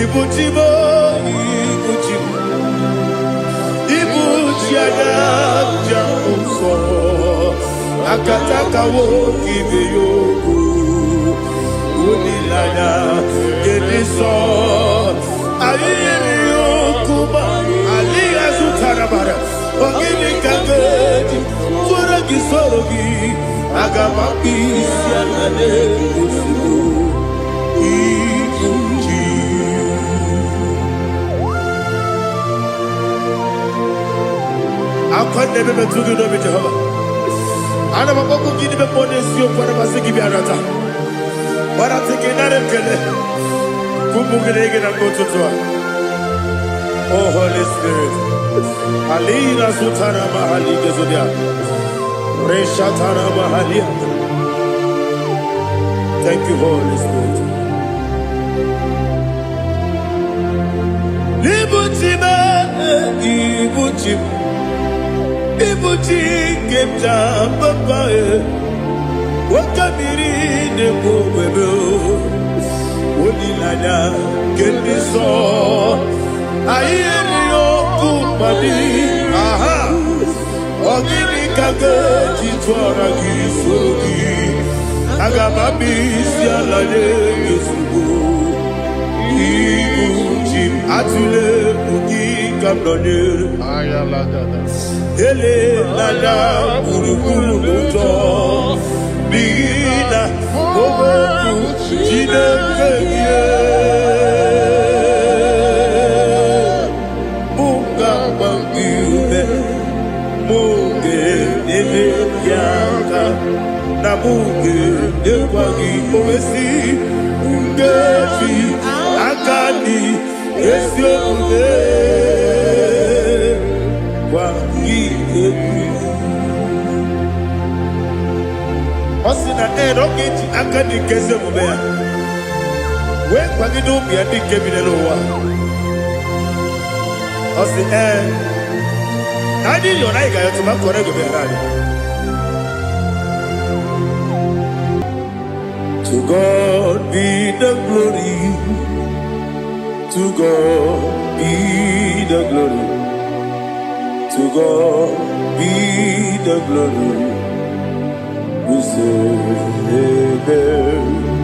Ibujibo, Ibujiana, Jamuso, Akataka woki beyoku, Unilana, Geniso, Ayeri Yokuba, Aliya Zutarabara, Ogini Kageti, Furagi Sorogi, Agamapi, Sianade, Ibuji. I can't never to do with Jehovah. I never go to give them money, so for a Masiki Biarata. But I think another killer. Kumugregin and go to Tua. Oh, Holy Spirit. Alina Sutana Mahali Gezudia. Reshatana Mahalia. Thank you, Holy Spirit. Libutime, Ibutim. Ibuti kemja papae, wakamiri ne bobebe, wonilanya kendiso, ayeri okupadi, aha, ogini kage jitwara gisogi, agamabi sialane yesugo, ibuti atule mugi kamdone, ayalagada. Ele lala burukuru muto bina oboku jinekeye munga bangiume munge nene yaka na munge nekwagi owesi ungefi akani esione Osina rokeji akani kese mubea. We kwagido biadi kebinelowa. Osi nani yona igayo tuma korego biarani. To God be the glory. To God be the glory. To God be the glory. We say amen.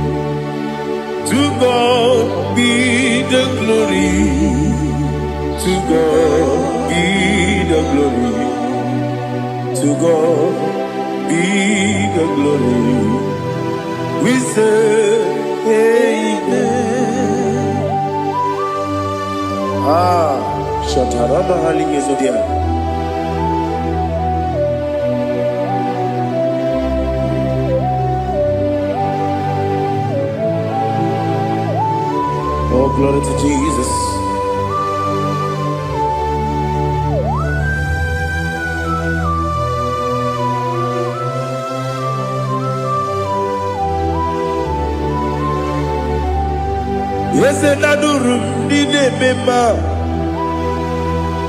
To God be the glory. To God be the glory. To God be the glory. We say amen. Shataraba Halingezodia. Oh, glory to Jesus. Yes, and Adurum did a member.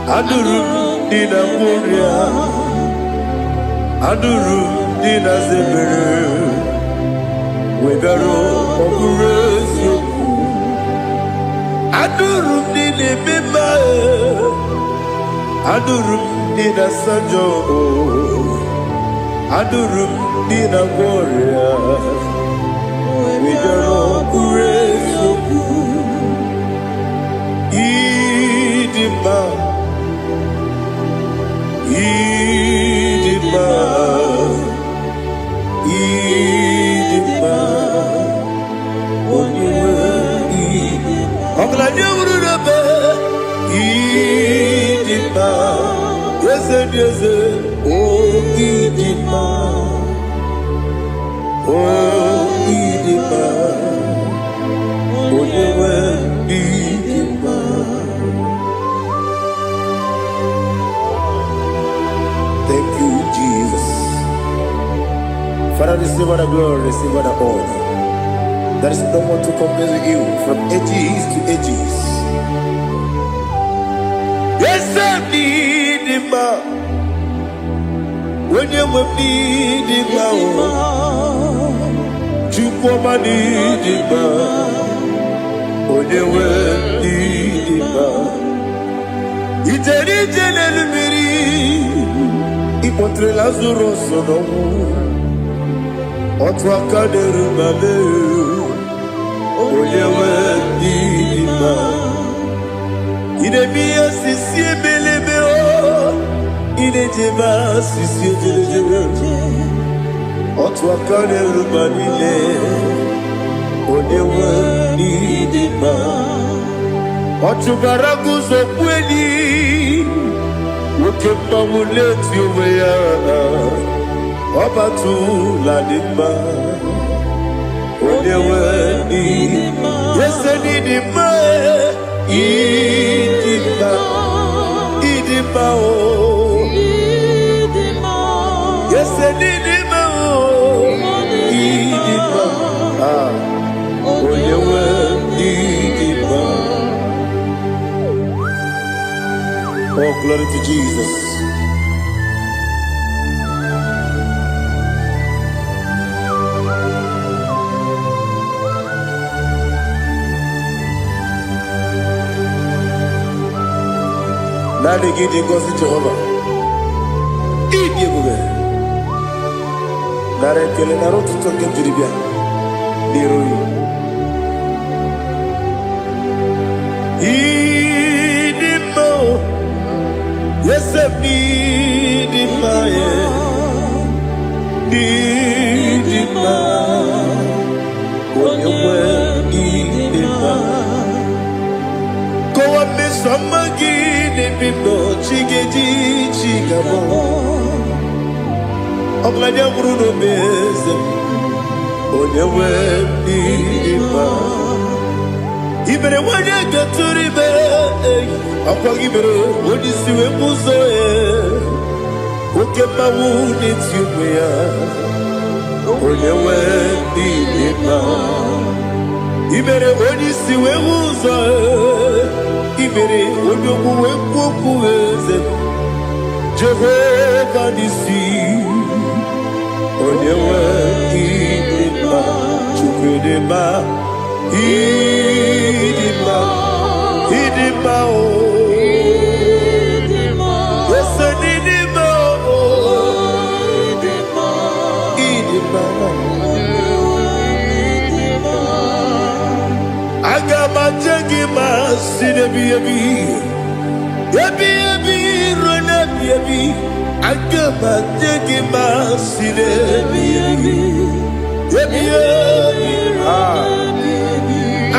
Adurum did a warrior. Adurum did a zebra. We better operate you. Adurum did a member. Adurum did a sanjo. Adurum did a warrior. We better operate you. Idima, Idima, Idima, Idima, Idima, yes, yes, oh Idima, oh Idima, oh Idima. Thank you, Jesus. Father, receive all the glory, receive all the honor. There is no one to compare with you from ages to ages. Yes, I need him. When you need him, you come and need him. When you Ijeri jenelu miri ipotre Lazarus sonomu otu aka deru mame onyewe ndima idemiya sisi ebelebe o idejeba sisi ejelejebe otu aka deru manile onyewe ndima otu baraguzo kweli woke mawuleti owe ya Obatu la dimba onyewe ndima yese ndima idima o yese ndima o idima onyewe ndima. Oh, glory to Jesus. Nani gidi ngozi Jehovah. Idi bube. Nare kele naro tutoke jiribia. Niroi. Idi mo. Yesef idi maye. Idi ma. Onyewe idi ma. Go up this summer. Bibo chigeji chigabo Oglanya Bruno Beze onyewe ndima Ibere wanya gaturibe akwa ibere odisiwe muzo oke mawu netiume ya onyewe ndima Ibere odisiwe muzo Ibere onyoku wekwoku eze Jehovah nisi onyewe idima chukwudima idima o yese nidima o idima agama jengima sinebi Yebi rona yebi agama jengima sinebi yebi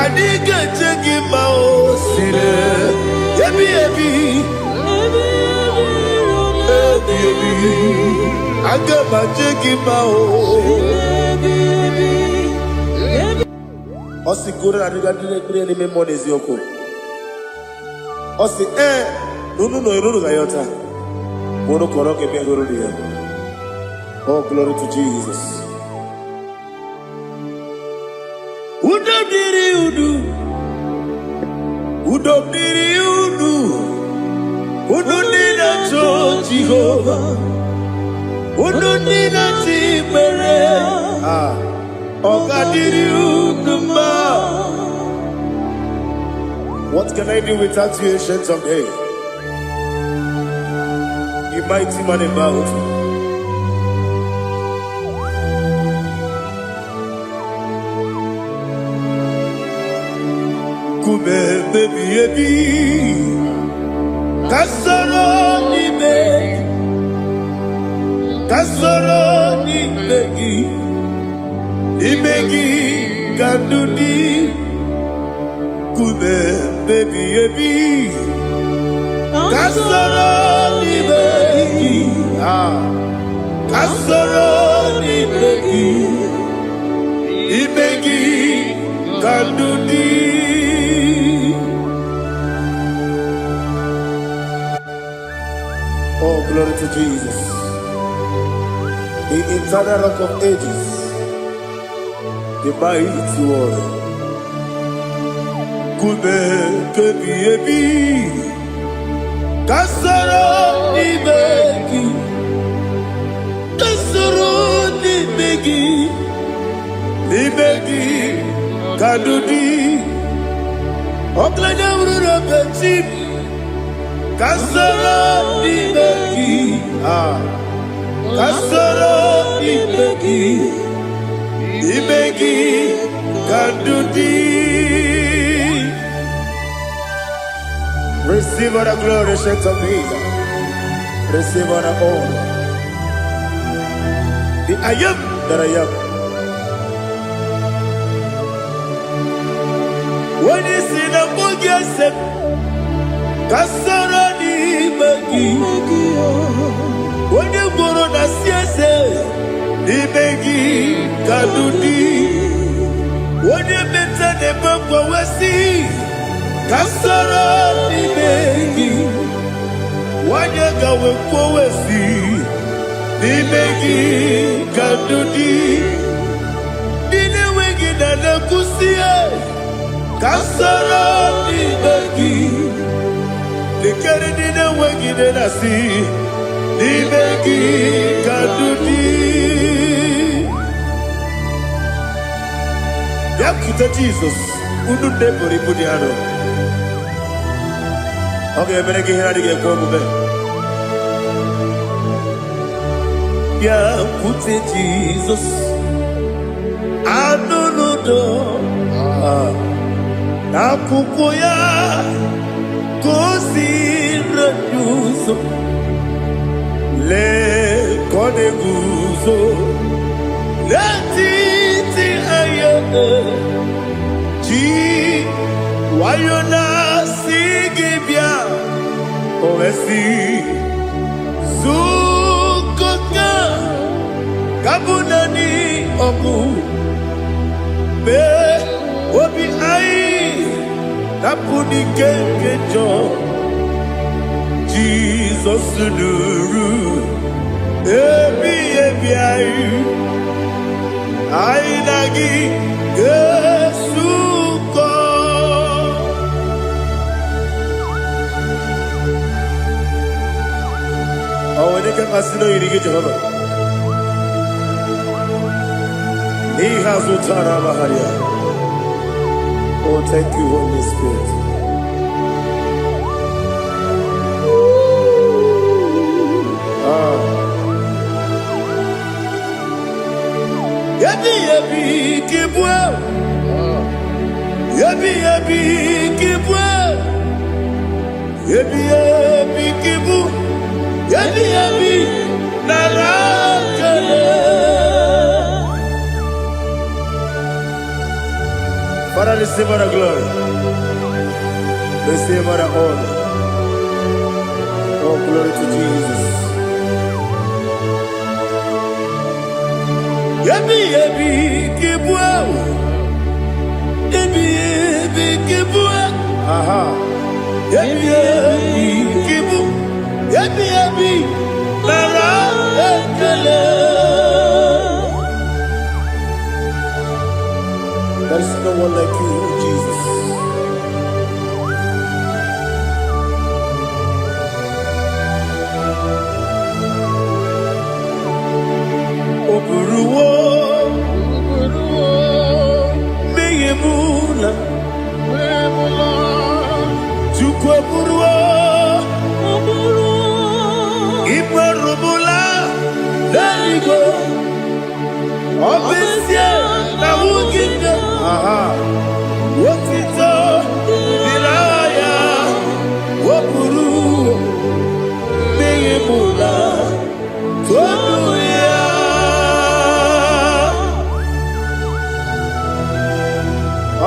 adiga jengima o sine yebi agama jengima o osikura adiga dire ni memonies yoko Osi no gayota. Mono koroke me horodia. Oh, glory to Jesus. Udobdiri udu. Udunina cho Jehovah. Udunina timere. Ogadiri uduma. What can I do without you, ancient of days? You mighty man in battle. Kume baby, kasoro ni begi, kanduni. Kume baby, kasoro ni begi, ibegi kanduni. Oh, glory to Jesus, the eternal rock of ages, the mighty one. Kume baby, kasoro ni begi, kadudi, oklanya urura beti, Kasoro Nimegi, Kasoro Nimegi, Nimegi Kandudi. Receive all the glory, shake of Jesus. Receive all the honor. The I am that I am. When you see the book, you said, Kasoro Nimegi. When you go on the CSA, Nimegi Kandudi. When you mention the book, we see. Kasoro Nimegi, wanyaga wekowesi, Nimegi Kandudi, Nine wengi na kusie, Kasoro Nimegi, Nikere nine wengi na si, Nimegi Kandudi. Yakuta Jesus, ununde pori pudiano. Okay, I'm going to get going. Yeah, put it Jesus. I don't know. Nakukoya, kosi renuso. Le kone guzo. Le titi ayane. Ji wayona. Ovesi Zukoka Kabunani Oku Be Obi Ai Tapuni Kenkejo Jesus Nuru Ebi Ai Ai Nagi Yesuko. Oh, when you can consider you get Jehovah. He has Utara Maharia. Oh, thank you, Holy Spirit. Yabi yabi kibwa. Yabi yabi kibwa. Yabi yabi kibu. Yabi yabi narakale. Father, receive all the glory. Receive all the honor. Oh, glory to Jesus. Yabi yabi kibwa. Yabi yabi kibwa. Aha. Yabi yabi kibu. Yabi yabi narakale. There is no one like you, Jesus. Oburuwo, meyemula, chukwu oburuwo, imarubula, leligo, obesie na wugide. Wotito, diraya, oburuwo, meyemula, tonuya.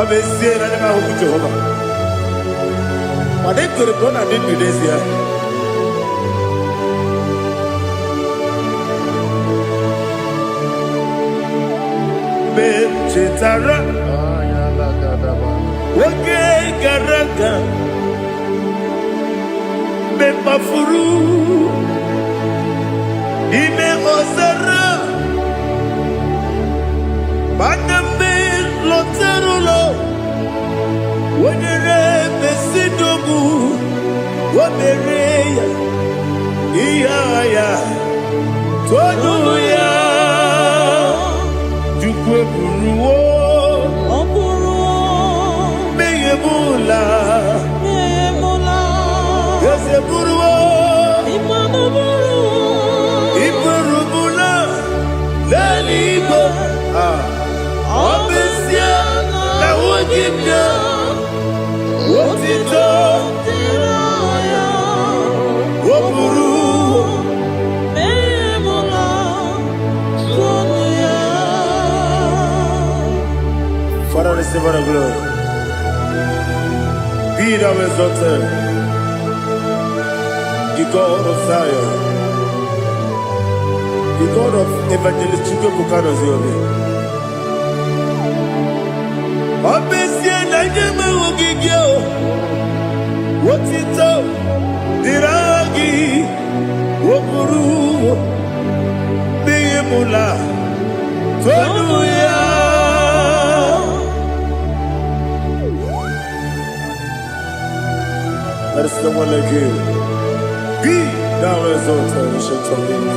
Obesie na nema huku Jehova. Wadekore kona dini desia. Chetara Wake Garaga Me Mafuru Ime Ozara Baname Loterulo Wenere Besidogu Wamereya Iyaya Tonuya Jukwe Buruwo Meyemula Yese Buruwo receive all the glory. Be thou exalted, the God of Zion, the God of Evangelist Chukwu Bukano Ziobi. Obesia na nyama ogigio, wotito, diragi, wokuru, biyemula, tonuya. There is no one like you. Be thou exalted, ancient of days.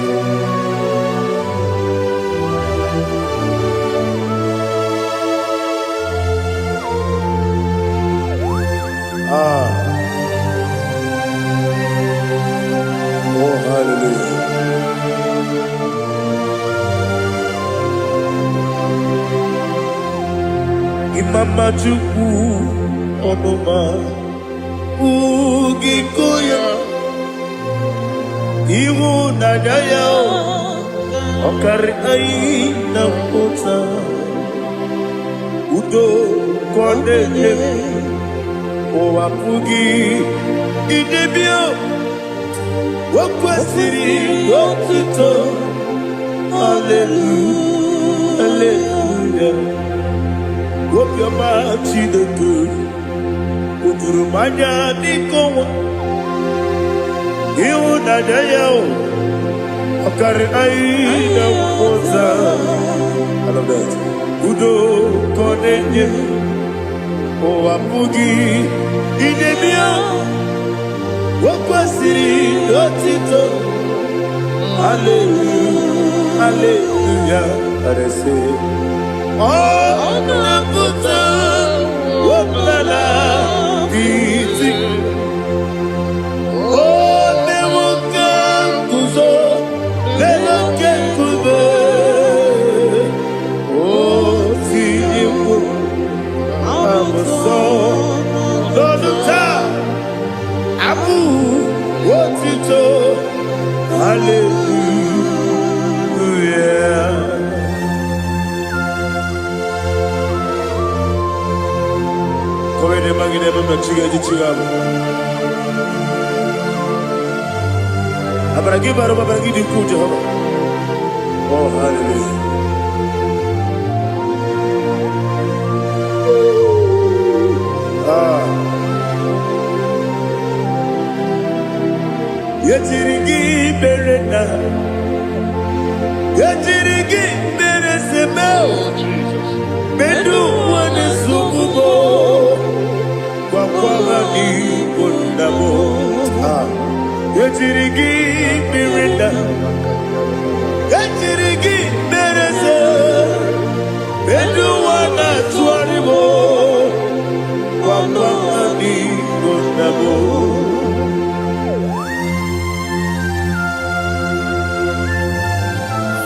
Oh, hallelujah. Imama Chukwu Onoma Ugikoya Iwu Nadaya Okari Aina Mota Udo Kondele Owapugi Idebio Wakwasiri Wakito Hallelujah Hallelujah Whoop your mouth, see the good. Uturumanya Nikowa. You Nadaya. Okari Aina Mota. I love that. Udo Konenye. Owapugi Idebio. Wakwasiri Wakito. Hallelujah, hallelujah. I say, oh, Naputa, Wopala, Piti, oh, Newoka, Kuzo, Newoka, Kuzo, oh, Tibu, I'm a song, Doduta, Abu, Wotito, hallelujah. Come ne magine per chiga di chigabo. Abragi baro abragi di ku Jehovah. Oh hallelujah. Yetirigi berena. Yetirigi beresebel. Bedu wane sukubo. Wakwamani bundabo. Yetirigi berena. Yetirigi berese. Bedu wana tuaribo. Wakwamani bundabo.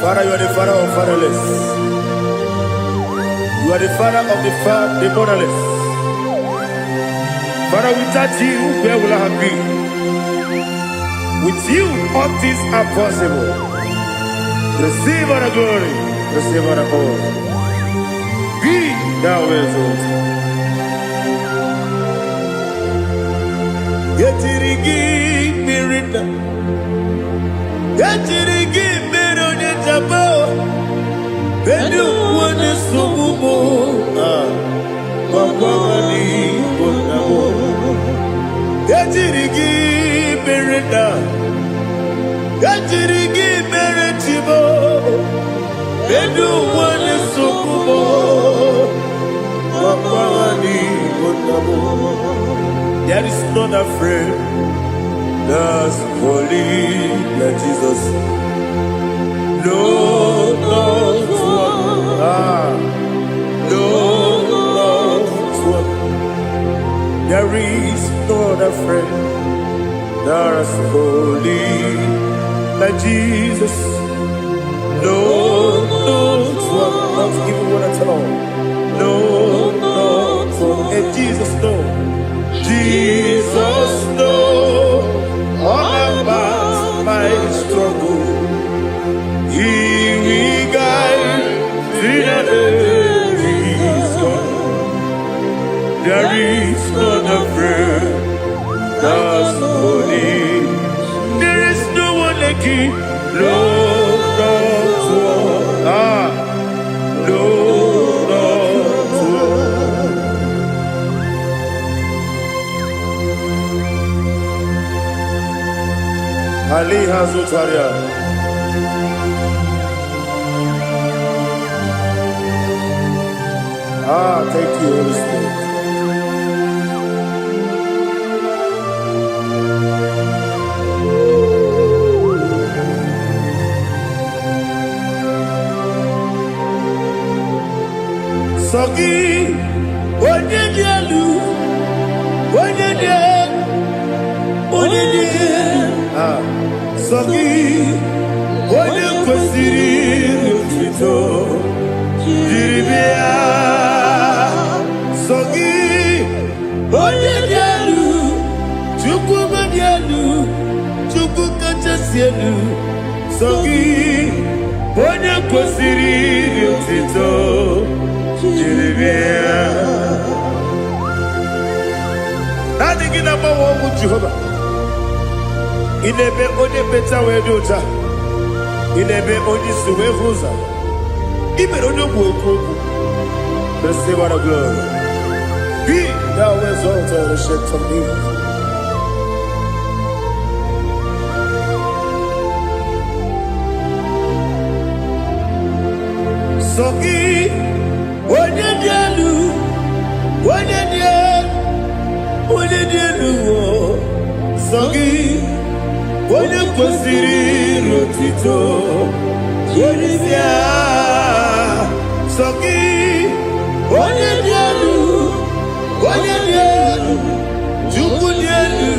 Father, you are the father of fatherless. You are the father of the motherless. Father, without you, where will I have been? With you, all things are possible. Receive all the glory, receive all the honor. Be thou exalted. Yetirigi mirina, yetirigi mirone jabo. Bedu wane sugubo, wakwamani bonabo. Yetirigi berenda, yetirigi beretibo. Bedu wane sugubo, wakwamani bonabo. There is none afraid that's holy like Jesus. No, no, no, there is no other friend that's holy like Jesus. No, no, not even one at all. No, no, and Jesus, no. Jesus, no. All about my struggle. He will guide through the days gone. Lord of war. Lord of war. Ali Hazutaria. Thank you, Holy Spirit. Sogi, Onyedielu, Sogi, Onyekwesiri otito, jiribia. Sogi, Onyedielu, Chukwu kachasielu. Sogi, Onyekwesiri otito, jiribia. Nothing in our world with Jehovah. Inebe onye beta wedoja. Inebe onye suwe huza. Ibe onye woku. Receive our glory. Be thou exalted and shed from me. Sogi, Onyedielu, Sogi, Onyekwesiri otito, jiribia. Sogi, Onyedielu, Chukwu dielu.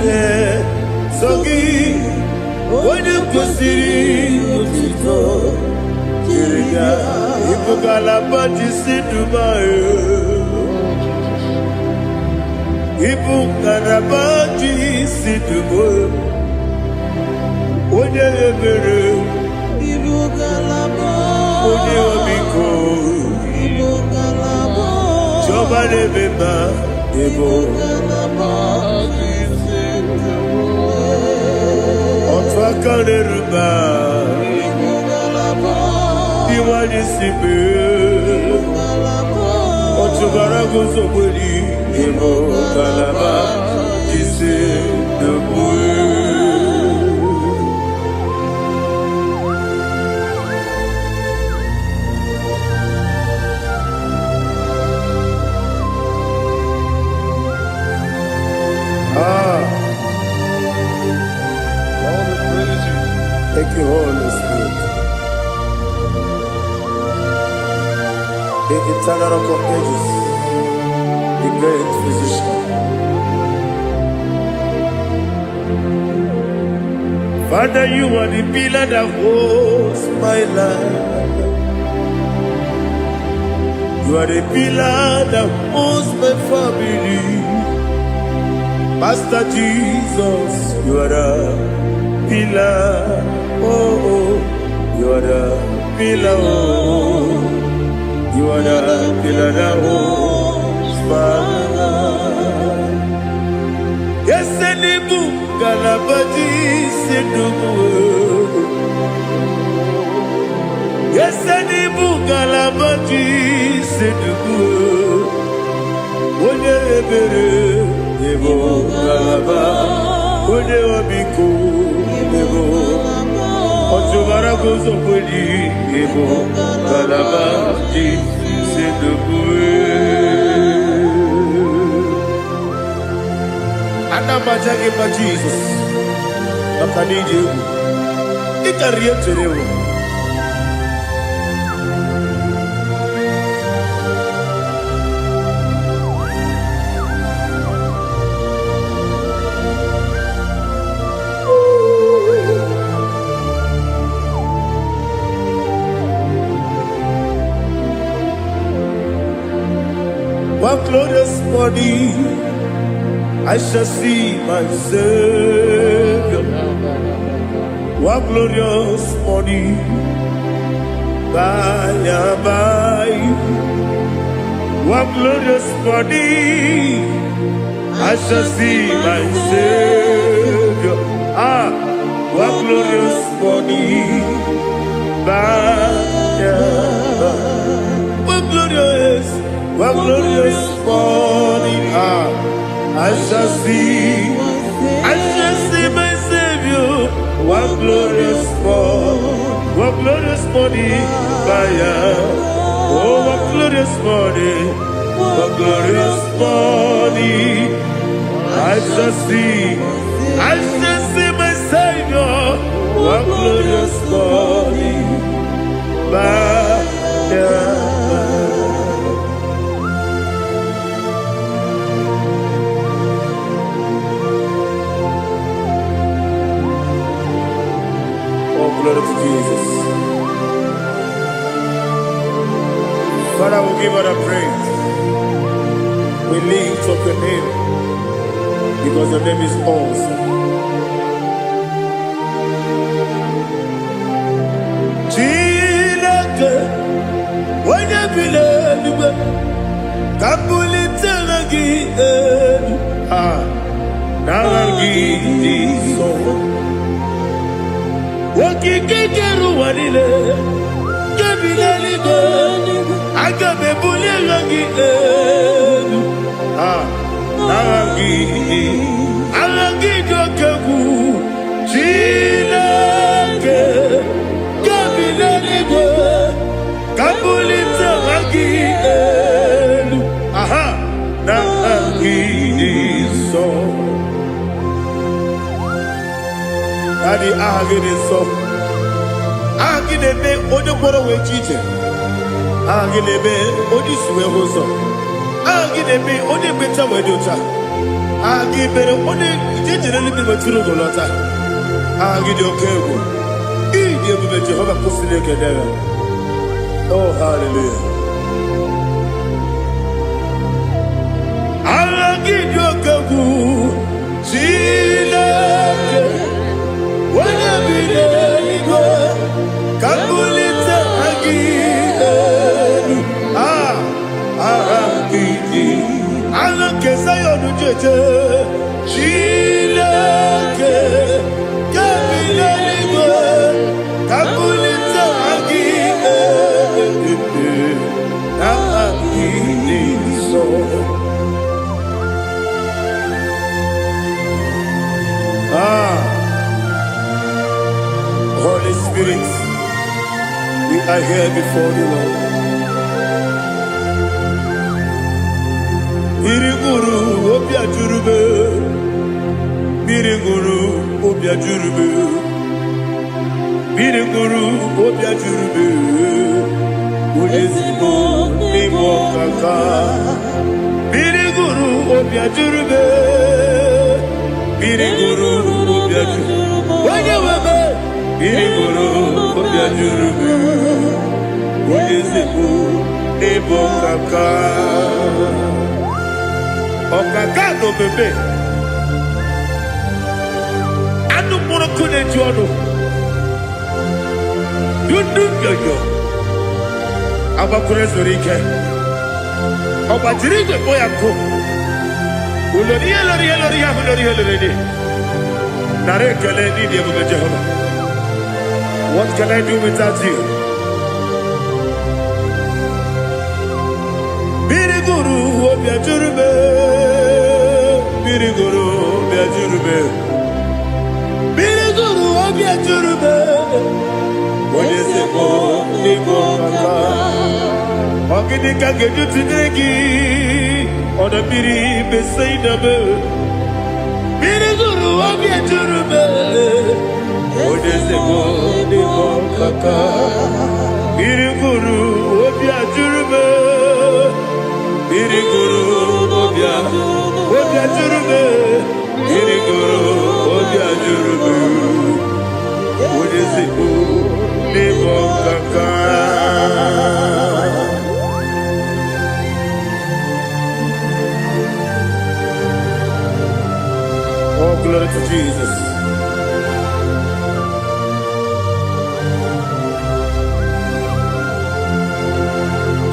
Sogi, Onyekwesiri otito, jiribia. Ibugalaba jisidumae. Ibugalaba jisidumae. Onye ebere, onye omiko, Jọba n'ebeba, otu aka n'eruba, iwanye sibe, otu bara guzobeli, Ibugalaba jisidumae. Thank you, Holy Spirit. The eternal rock of ages, the great physician. Father, you are the pillar that holds my life. You are the pillar that holds my family. Master Jesus, you are the pillar. Oh, you are the pillar. Oh, you are the pillar that holds my life. Yes, Senibu Galabadi Sedubu. Yes, Senibu Galabadi Sedubu. Onye ebere, Ebo Galaba. Onye omiko, Ebo. Otubara gozo kweli, Ebo Galaba Sedubu. Anamajage pa Jesus. Makanije u. Ikariye terewo. One glorious body, I shall see my Savior. One glorious body, by and by. One glorious body, I shall see my Savior. One glorious morning. What glorious morning. I shall see my Savior. What glorious morning. Oh, what glorious morning. What glorious morning. I shall see my Savior. What glorious morning. Oh, glory to Jesus. Father, we give her a praise. We lift up your name because your name is awesome. When you believe, Kabulitagi, Nagi, so Wakikeru Wanile, Gabilali, Agabe Bulilagi, Nagi, Alagi Jokabu, Chilake, Gabilali, Kabulita Magi, Nagi, so Daddy, Agin so Agin me Odoboro we teacher. Agin me Odiswe Hoso. Agin me Odebeta Wedota. Agin me Ode generally be Maturo Golota. Agin Okebo. Idiom Jehovah Pusileke Deva. Oh, hallelujah. Agin Yokabu. Chilake. When you believe, Kabulita again. Alake Sayonu Jeje. Chilake. Kabilaligo. Kabulita again. Holy Spirit, we are here before you, Lord. Biriguru Obia Jurube, Biriguru Obia Jurube, Biriguru Obia Jurube, Uyezibo Nimo Kaka, Biriguru Obia Jurube, Biriguru Obia Jurube, Wanyawebe. Biriguru Obia Jurube, Uyezibo Nimo Kaka, Okaka no bebe. Anu mono kune jono. Yundu yoyo. Abakure zorike. Obajirige boyako. Uloriye. Nare kele ni diye bube Jehovah. What can I do without you? Biriguru Obia Jurube, Biriguru Obia Jurube, Biriguru Obia Jurube. Uyezibo Nimo Kaka, Ogidika Geju Tinegi, Oda Biri Besaidame, Biriguru Obia Jurube, Uyezibo Nimo Kaka, Biriguru Obia Jurube, Biriguru Obia Jurube, Biriguru Obia Jurube, Uyezibo Nimo Kaka. Oh, glory to Jesus.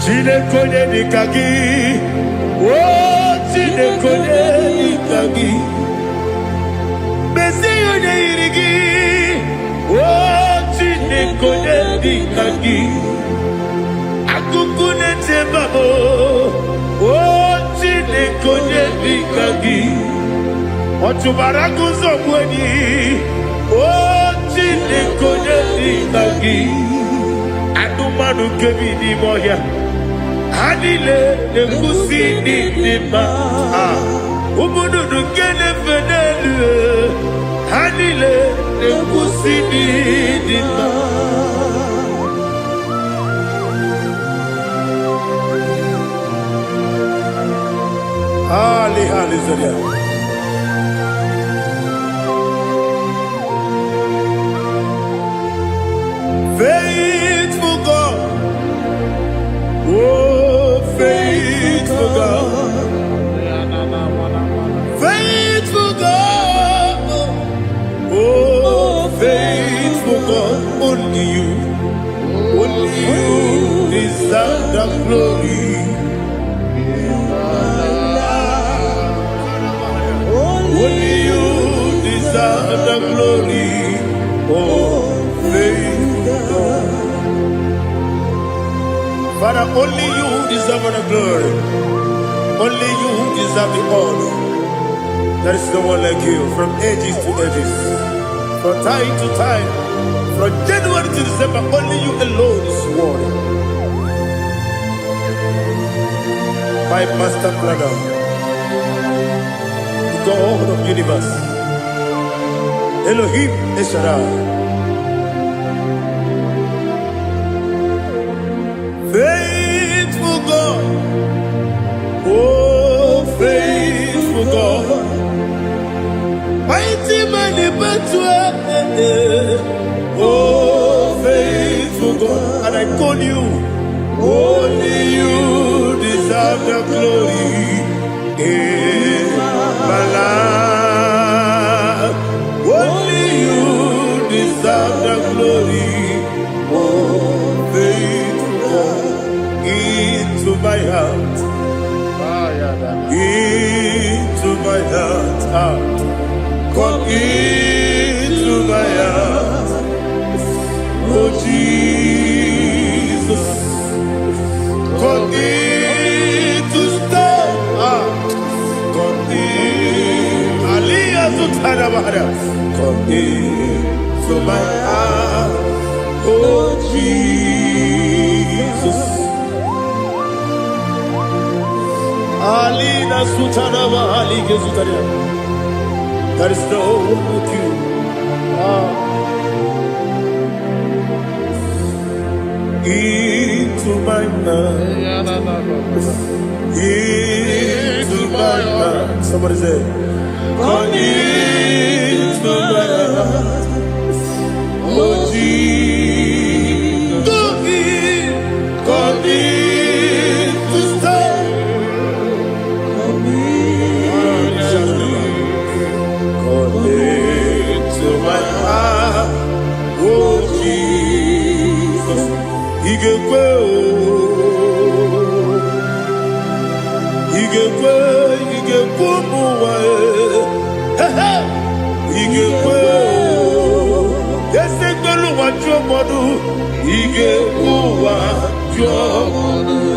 Chinekone nikagi, oh chinekone nikagi, Messiah irigi, oh dikagi. Akukune tebabo. Oh, Chineke dikagi. Otubaraku zobweni. Oh, Chineke dikagi. Adumanu kebini moya. Adile nekusi nidima. Umudu kene fenelu. Adile nekusi nidima. Hallelujah. Faithful God. Oh, faithful God. Faithful God. Oh, faithful God. Only you deserve the glory. Only you deserve the glory. Oh, faithful God. Father, only you deserve the glory. Only you deserve the honor. There is no one like you from ages to ages, from time to time, from January to December. Only you alone is worthy. My master planner, the God of the universe, Elohim Eshadai. Faithful God, oh faithful God, mighty man in battle, oh faithful God, and I call you, only you deserve the glory in my life, only you deserve the glory, oh faithful God. Into my heart, into my heart, come into my heart, oh Jesus, come in to stay, come in, Aliyah Zutanabara, come into my heart, oh Jesus. Alina Sutanava Ali Gezutaria. There is no one like you. Into my mind. Into my mind. Somebody say, come into my heart. Oh Jesus. Come in to stay. To my heart, oh Jesus, Igekwe, muwa, Igekwe, yese tolu wajo modu, Igekwe wajo,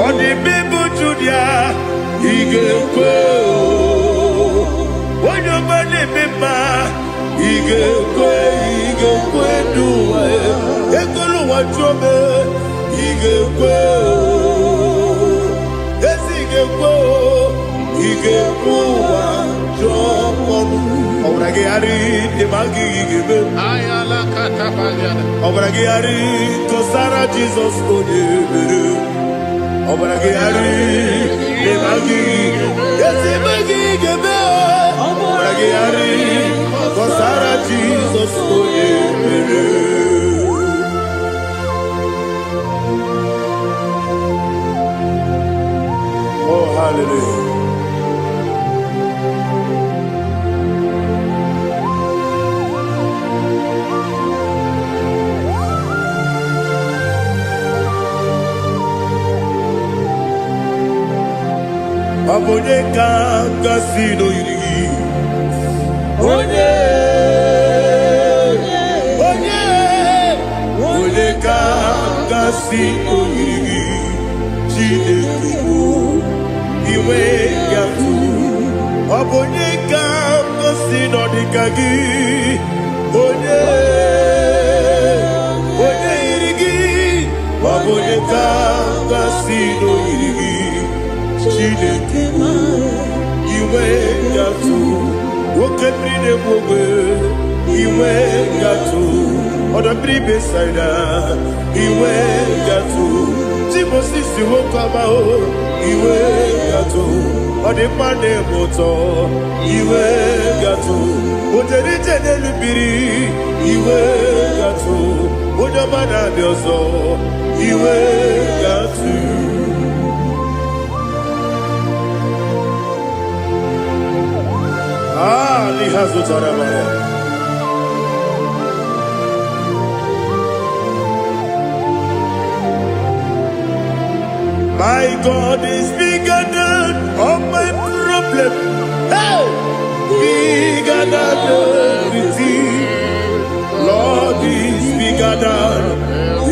odi bibu judia, Igekwe, wanyo bane bima. Igekwe duwa ekolu wajobe igekwe igekwe wajobe obrage ari demagi igebe ayala katapaliana obrage ari to Sara Jesus odebere obrage ari demagi igebe obrage ari to Sara Jesus odebere. Oh, hallelujah. Abone kanga sino yiri. Onye kanga. oyiri Chineke iwe yatu obonye ka ngosi no dika gi onye irigi obonye ka ngosi no irigi Chineke iwe yatu woke bride mogwe iwe yatu oda bribe saida iwe yatu Timosi si wokama o iwe yatu ode pande moto iwe yatu ojeri tenelu biri iwe yatu ojabana biozo iwe yatu li hazu tarabaya My God is bigger than all my problem. Hey! Bigger than everything. Lord is bigger than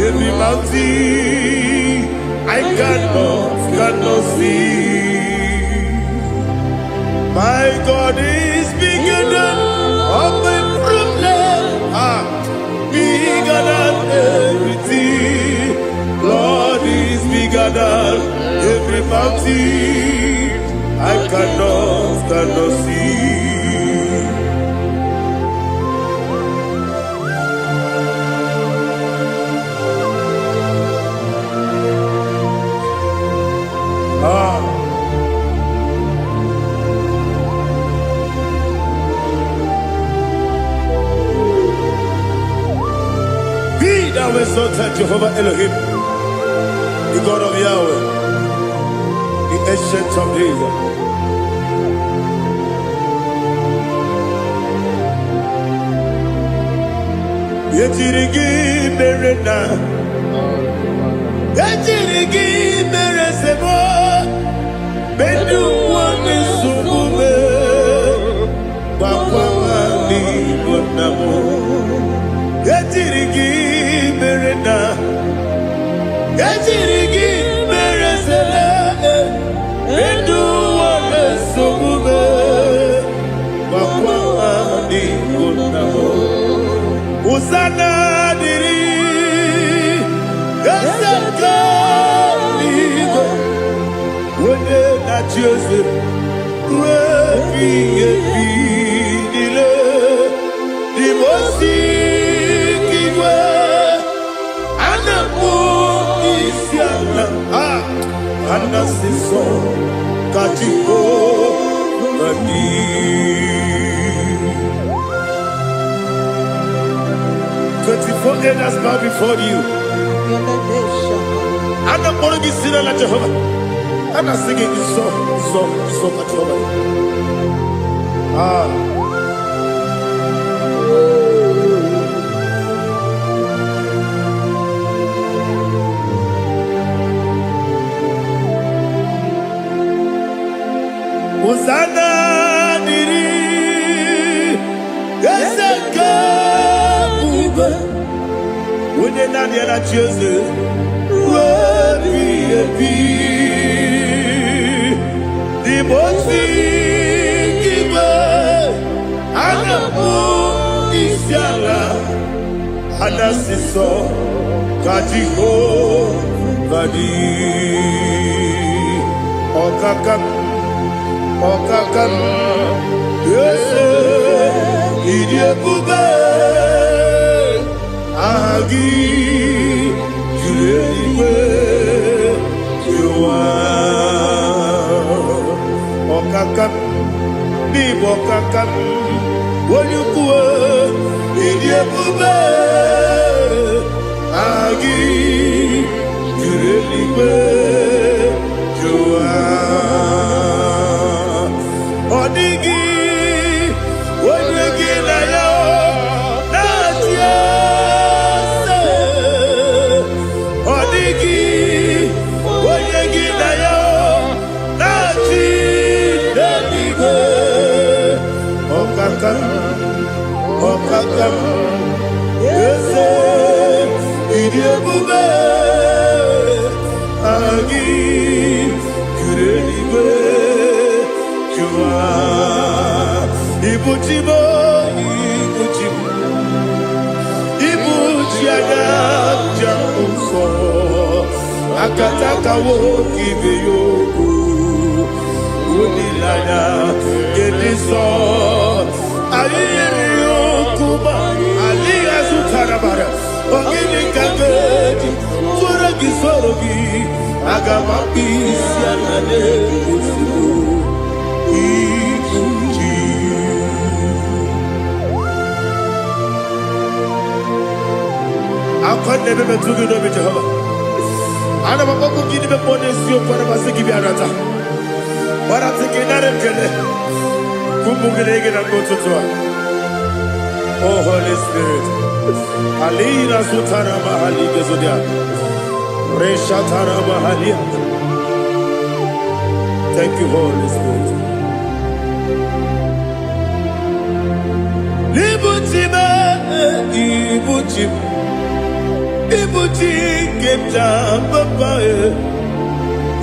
every mountain. I cannot see. My God is bigger than all my problem. Bigger than everything. Lord is bigger than every mountain. I cannot see. Be thou exalted, Jehovah Elohim, the God of Yahweh, the ancient of days. Yetirigi merena, yetirigi meresemo, bedu wane sumume, bakwa wani bonamo. Yetirigi merena, yetirigi meresele, bedu wane sumume, bakwa wani bonamo. Usana diri, esaka ligo, wone na Joseph, wepi dile, di mosi kiwe, anamu isiana, anasiso kachiko mani. 24 elders bow before you. I'm not going to be singing like Jehovah. I'm not singing this song like Jehovah. Hosanna diri, Ezeka. When you're not yet at Jesus, the most giver, and the moon is yalla, and the sister, Kajiho, Badi, Okakam, yes, Idiot Bube. Agi julewe juwa okakam ni bokakam wonyukwe idiebube agi julewe juwa odigi wonyegi na yo natia Okakam, yes, idiebube. Ibuchimo, Ibuchimo, Ibuchiana, Jamuso, Akataka woki beyoku, Unilana, Gediso, Ayiriyokuba, Aliya Zutarabara, Ogini Kagedi, Furagi Sorogi, Agamapi, Sianane, Usibu, Ibuchi. Akon nebe betugi no Jehovah. Ana maboku gidi be ponesio kwa basiki bi arata. Bara tekenare kele. Kumugele na kototwa. Oh Holy Spirit. Alira sutara mahali gezodia. Resha tara mahali. Thank you, Holy Spirit. Libutime, ibutim. Ibuti kepta papa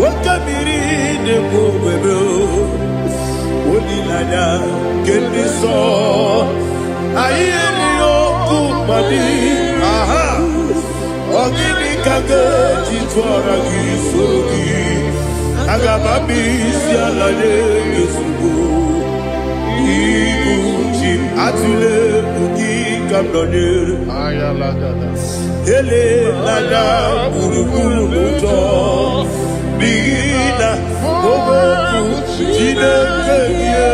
wakabiri de mwebe Unilanya kendiso Ayeri okumadi Aha Ogini kage jitwara gisurugi Agamabi sialale yesugu Ibuti atule ugi kamdonir Ayalagada Ele lala buruburu luto Bigina Oboku Jine kenye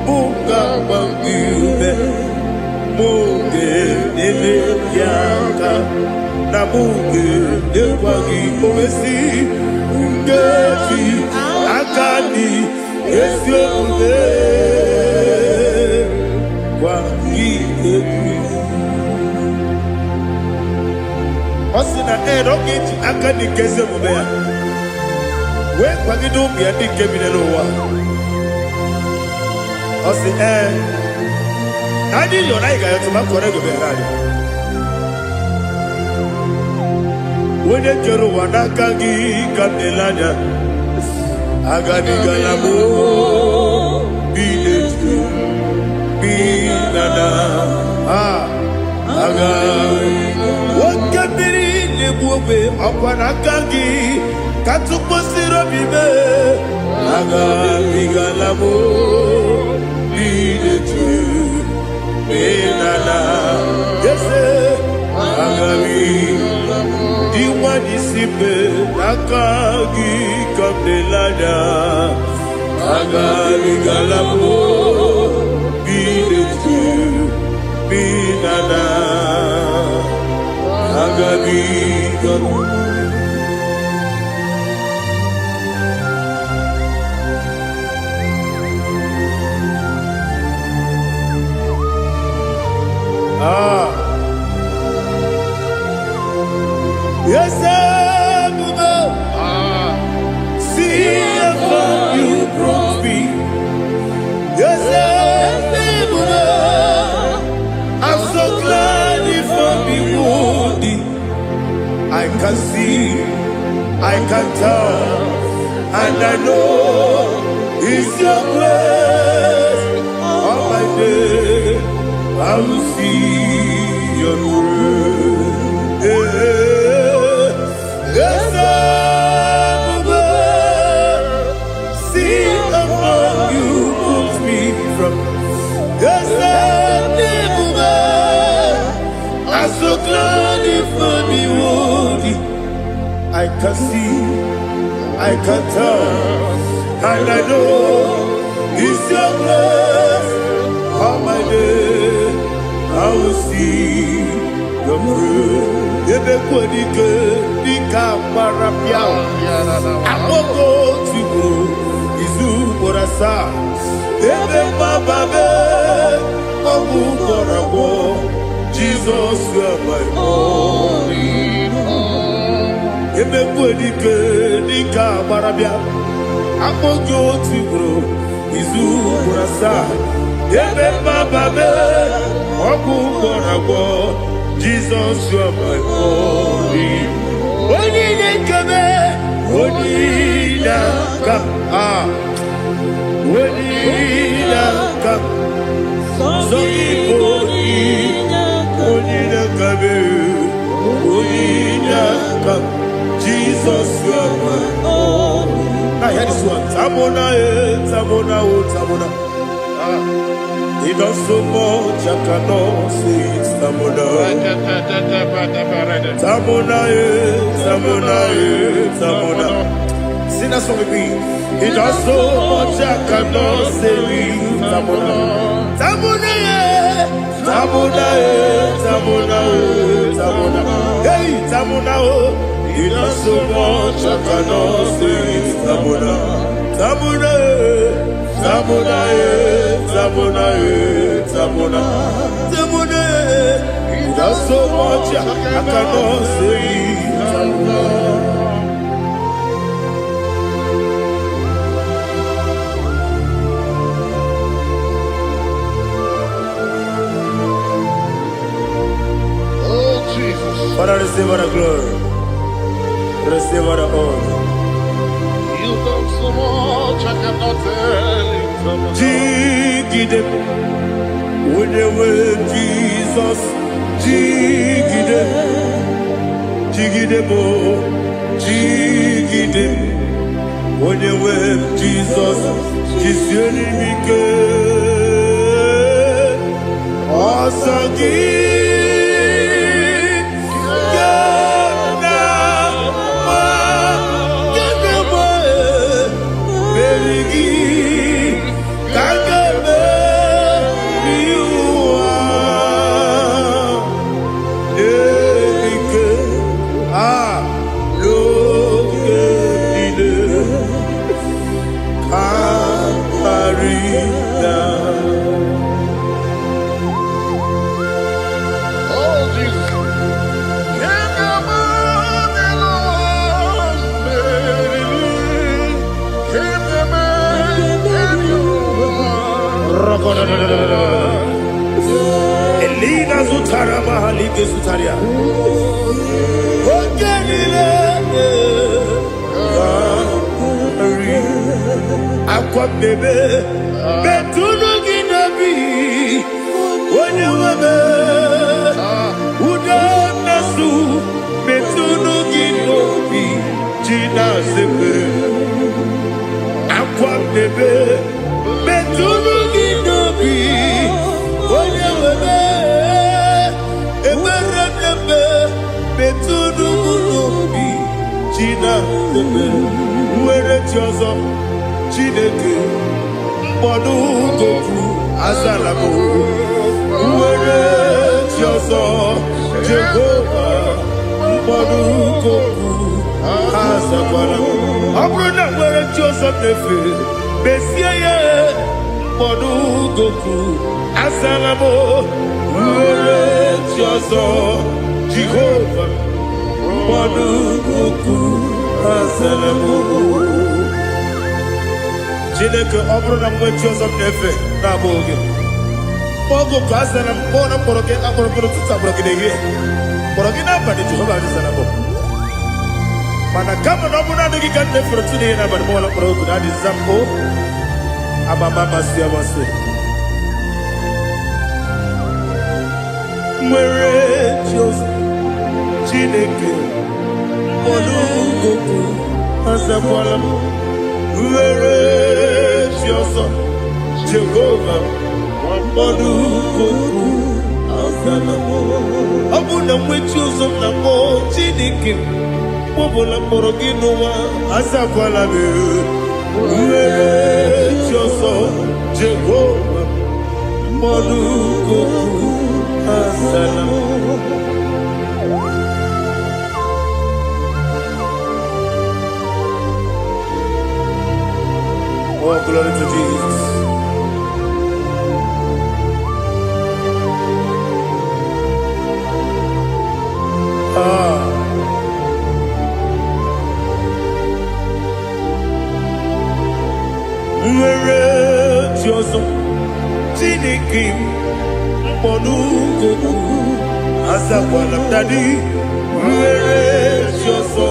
Munga mangiume Munge nele yaka Na munge nekwagi omesi Ngeji akani Esi omude Osina roki akani keze mubea. We kwa gidu biandi kebinelo wa. Osi Nadi yona iga yotuma kore goberani. Wene kero wanakagi kandelanya. Agani galamu biletu. Binana aga wakabiri nebuwe akwanakagi katuposiro bibe aga bigalamo bidetu binana yese aga diwani sipe nakagi kamdelada aga bigalamo Binana Agabi Yes, see how you brought me. Yes, I'm so glad you found me wounded. I can see, I can tell, and I know it's your grace. All my day, I will see your grace. Yes, see how you moved me from. Yes, I'm so glad you found me worthy. I can see, I can tell, and I know it's your grace. All my day, I will see your grace. Ebe kwenike, nika marapia. Amoko tigo, izu morasa. Ebe mababe, obu morabo. Jesus, you are my only home. Ebe kwenike, nika marapia. Amoko tigo, izu morasa. Ebe mababe, obu morabo. Jesus, you are my only. Only kame, only na kam. Jesus, you are my only. Now hear this one. Tamona, Tamona, Tamona. He does so much, I cannot say it. Tamona. Tamona, Tamona, Tamona. Sing that song with me. He does so much, I cannot say it. Tamona. Tamona, Tamona, Tamona, Tamona. Hey, Tamona, he does so much, I cannot say it. Tamona. Tamona, Tamona, Tamona, Tamona, Tamona. He does so much, I cannot say it. Tamona. Father, receive all the glory. Receive all the honor. You done so much, I cannot tell it. Jigide, with the word Jesus. Jigide, Jigide mo, Jigide, with the word Jesus. Jisieni mike, Asagi. Elina Zutara Mahalike Sutaria. Aqua bebe, Betuno Ginabi, when you were Udanasu, Betuno Ginobi, Gina Zebe, Aqua bebe, Betuno Ginobi, when you were Eberebe, Betuno Ginobi, Gina Zebe, where it was. Chineke mkpọdụ gofu azalamo uwere chi ọzọ Jehova mkpọdụ gofu azakwala ọ bụrụ na nwere chi ọzọ na-efe besie ya mkpọdụ gofu azalamo uwere chi ọzọ Jehova mkpọdụ gofu azalamo. Chineke ọ bụrụ na mgbe chi ọzọ m na-efe na-abụ oge ọgụ ka a sara m kpọọ na mkpọrọ gị akpọrọ gị n'ụtụtụ akpọrọ gị n'ehihie mkpọrọ gị n'abalị Jehova adịzara m mana kama na ọ bụrụ na adịghị ka m na-efere otu n'ihe n'abalị mụọ na mkpọrọ ogu na adịza m amama amasị amasị nwere chi ọzọ Chineke mkpọrọ ogu azakwala m were chi ọzọ Jehova mkpọdụ gofu azala m. Ọ bụ na nwechi ụzọ m na mmụọ Chineke kpọbụla mkpọrọ gị n'ụwa azakwala m were chi ọzọ Jehova mkpọdụ gofu azala m. Oh, glory to Jesus. Nwere chi ọzọ Chineke mkpọdụ gofu azakwala m dadi. Nwere chi ọzọ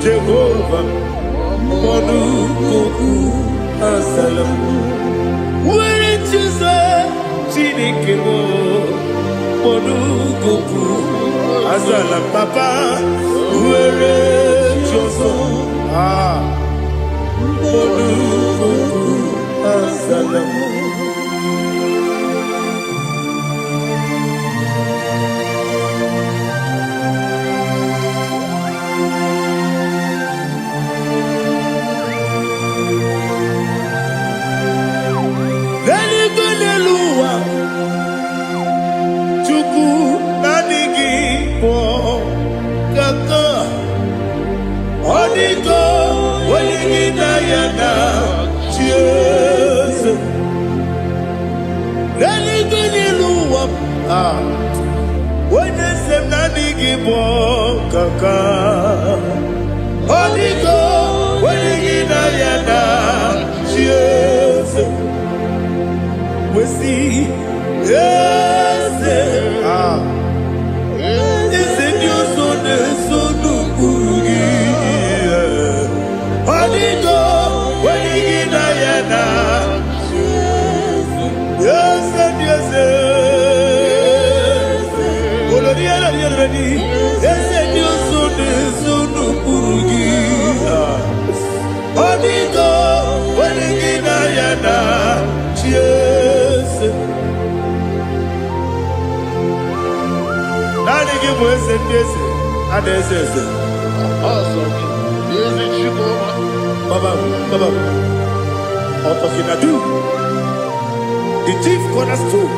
Jehova mkpọdụ gofu azala m. Nwere chi ọzọ Chineke mkpọdụ gofu azala m papa. Nwere choso. Ah. Monuku asalam. Kaka Odigo Wenigina Yana Cheers We see Yes Is it your son Urugi Odigo Wenigina Yana Yes Yes Olodiana Ready Yes Odigo, Wenigina Yana, cheers. Nani give us a this, and this is Awesome. Is it you, Baba, Otokinadu, the chief cornerstone.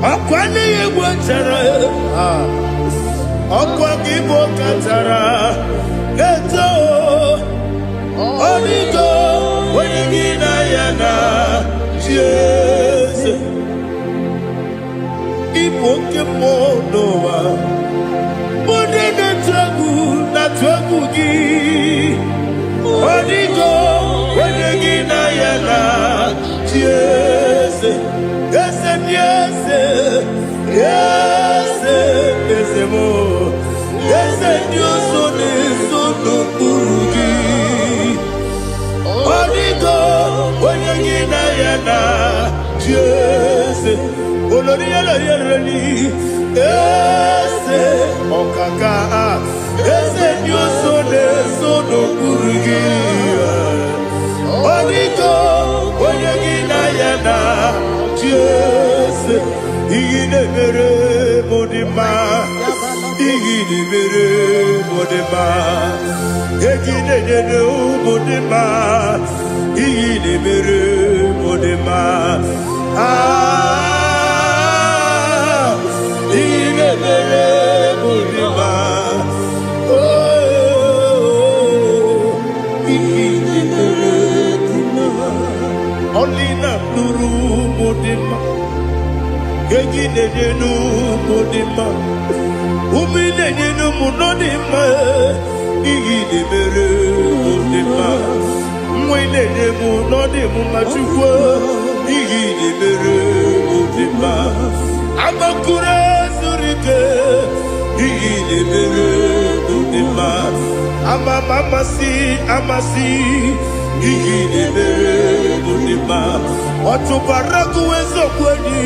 Akwani Yegwantara, Okwagibo Katara, Eto. Odigo, Wenigina Yana, cheers. Ipokemonoa, Modena Tragu, Natwagugi. Odigo, Wenigina Yana, cheers. Yes, and yes, yes, yes, yes, and your son is so Urugi. Odigo, Wenigina Yana, cheers. Oloriela Yereli, yes, Okaka, yes, and your son is so Urugi. Odigo, Wenigina Yana, cheers. Igidebere Modima, Igidebere Modima, Igidebere Modima, Igidebere Modima, ah, Igidebere Modima, oh, Igidebere Modima, only not Nuru Modima. Gegidenu Modima, Umidenu Munodima, Igidebere Modima, Mwinemu Nodimu Machukwa, Igidebere Modima, Amakure Zurike, Igidebere Modima, Amasi, Igidebere Modima, Otubaraku Ezokweni,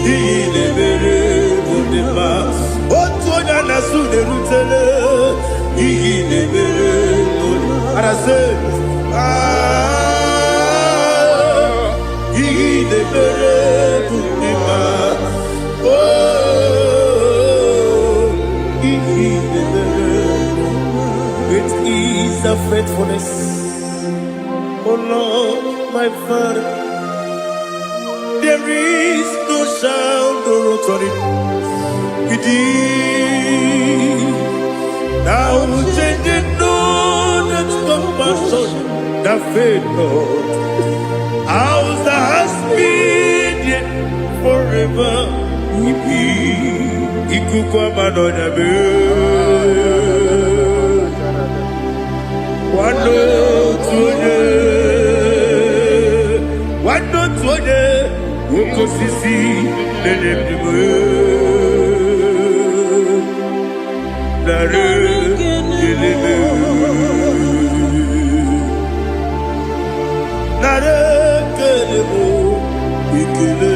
Igidebere Modima, Otonya Nasude Rutele, Igidebere Modima. And I say, Igidebere Modima, oh, Igidebere. It is a faithfulness, oh Lord, my Father. There is no sound or authority. It is now changing, no, that's compassion, the faith, Lord. Ours that has been yet forever. Ikukwa Madonya be. Wano tuone, Woko sisi, nenebdiwe. Nare, kelebe. Nare, kelebo. Ikele.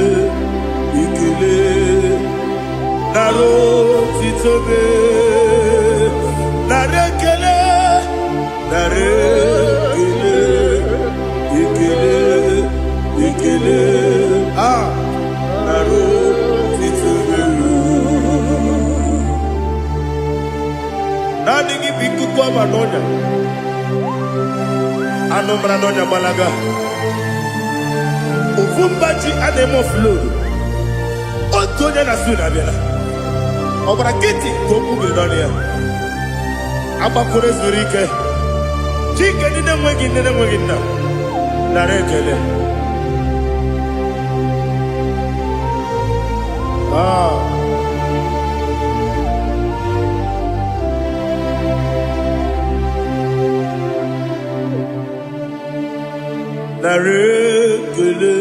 Naro, titobe. Branonya Malaga. Ufumbaji anemo flow. Otonya na suna bela. Obra kiti koku bedonia. Abakure zurike. Chike nina mwegi na. Narekele. Narekele,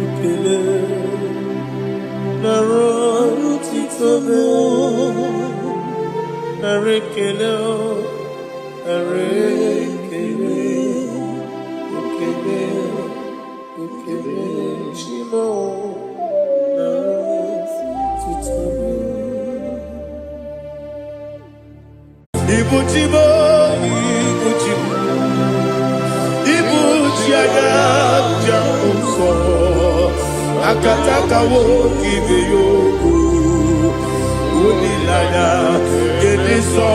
ikele, narotitobe, narekele, ikele, shimo, narotitobe. Ibujibo. Akataka woki beyoku Unilaya Gediso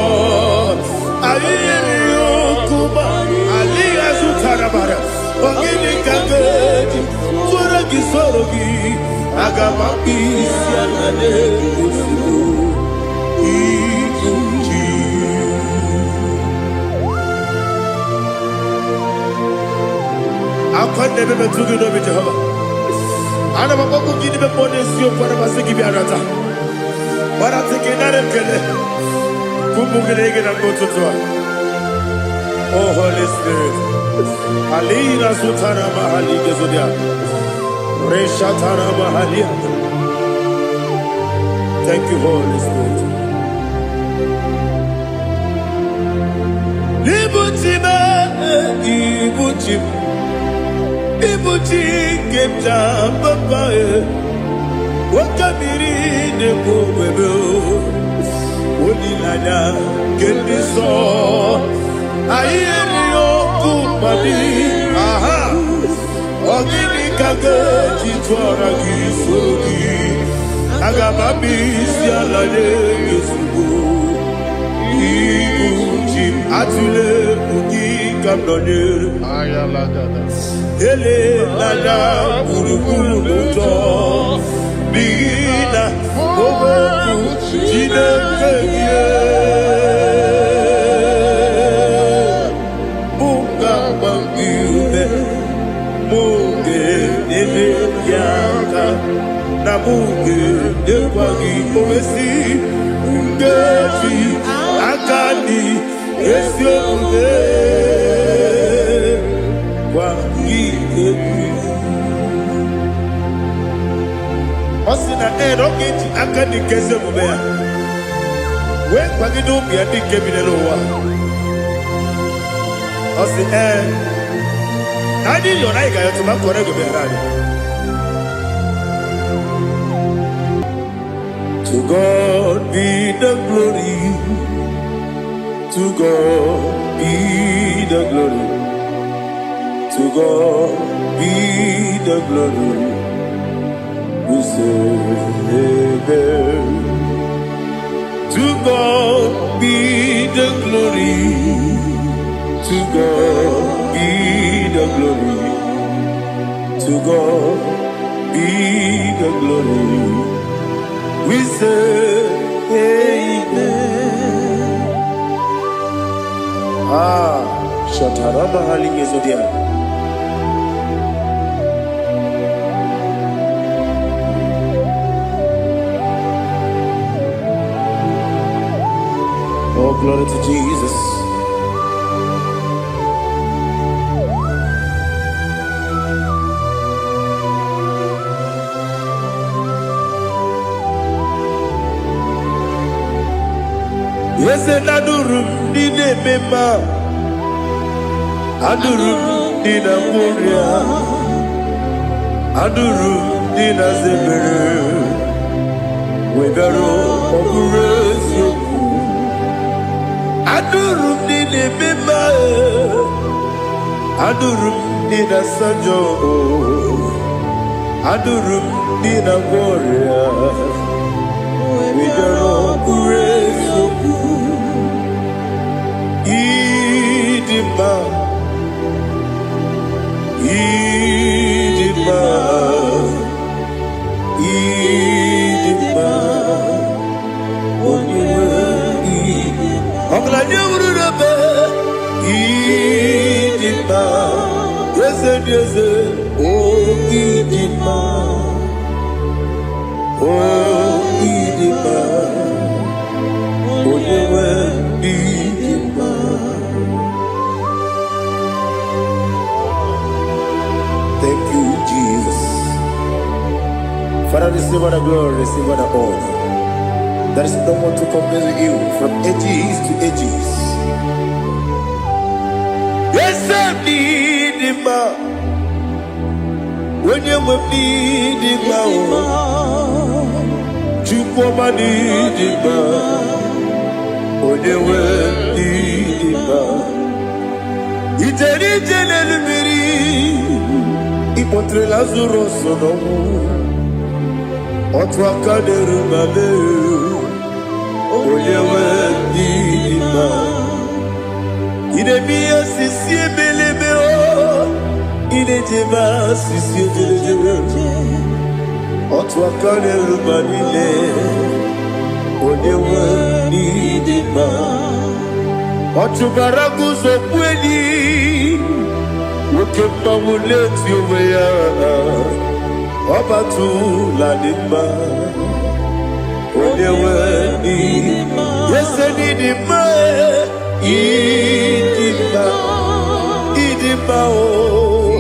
Aliyeri yokuba Aliya zutarabara Ogini kageji Zora gisorogi Agamaki siyanade Usugu Ikunji Akwande bebe tugi dobi Jehova Ana maboku gini be ponesio kwa nabasiki biarata. Baratiki narekele. Kumugirege na mototwa. Oh Holy Spirit. Alina sutana mahali gezodia. Reshatana mahalia. Thank you, Holy Spirit. Ibuchi kepta papa wakamiri ne bobebe onilanya kendiso ayeri okupadi aha ogini kage jitwara gisogi agabami sialade yesugo ibuchi atule ugi kamdonye ayalada ele lada buruburu muto bina oboku jinekeye munga bangiume munge ele yaka na munge ekwagi omesi ngeji akani esiomuge Osina rogeji akani keze mubea. We kwagido biadi kebinelo wa. Osi nadi yona iga yotu makore go berani. To God be the glory. To God be the glory. To God be the glory. We say amen. To God be the glory. To God be the glory. To God be the glory. We say amen. Shataraba halinge zodia. Oh, glory to Jesus. Yes, and Adurum did a member. Adurum did a warrior. Adurum did a zebra. We better operate you. Adurum did a member. Adurum did a sanjo. Adurum did a warrior. We better operate you. Idima, Idima, Idima, Idima, yes, yes, oh Idima, oh Idima, oh Idima. Thank you, Jesus. Father, receive all the glory, receive all the honor. There is no one to compare with you from ages to ages. Yes, I need him. When you need him, you come and need him. When you need him, it's a little bit. Ipotre Lazaro sono. Otwa kaderu mabe. Oyewe dima. Ide biya sisi belebe o. Ide jeba sisi belebe. Otwa kaderu manile. Oyewe dima. Otubaragu zokweni. Ukemba muleti uweya. Obatu la dima. Oyewe dima, yes Idima, Idima, Idima oh,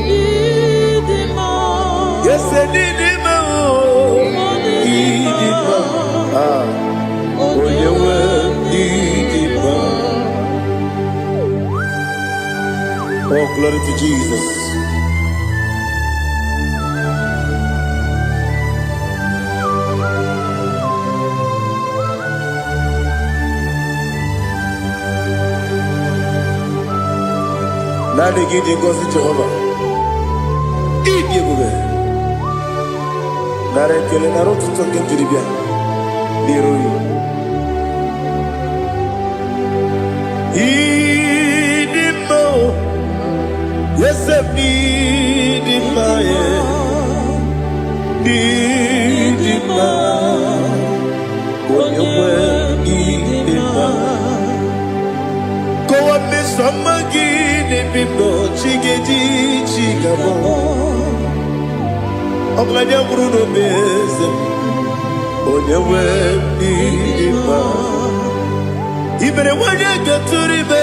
yes Idima oh, Idima, ah, Oyewe Idima. Oh, glory to Jesus. Nani gidi ngozi Jehovah. Idi ebube. Nare kele naro tuto ngentiri bia. Niroi. Idima. Yes, Idima. Idima. Oyewe Idima. Go up me samagi. Bibo chigeji chigabo Oglanya Bruno Beze Oyewe Idima Ibere wanya gaturibe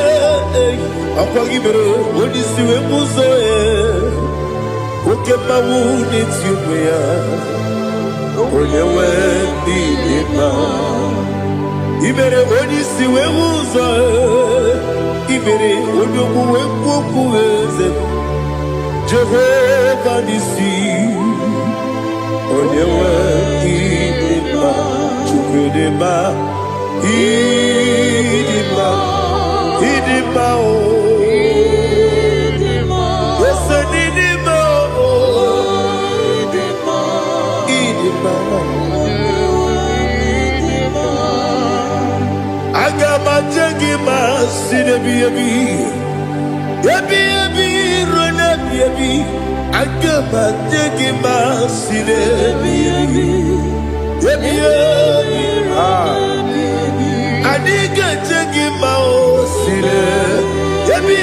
Akwa ibere wadi siwe muzoe Ukema wuni tiumea Oyewe Idima Ibere wadi siwe muzoe Ibere odogu wekuku eze Jehovah nisi Oyewe Idima Chukwedema Idima Idima oh Yes Idima oh Idima Agama jengima sinebi ebi rona ebi Agama jengima sinebi ebi Adiga jengima o sine ebi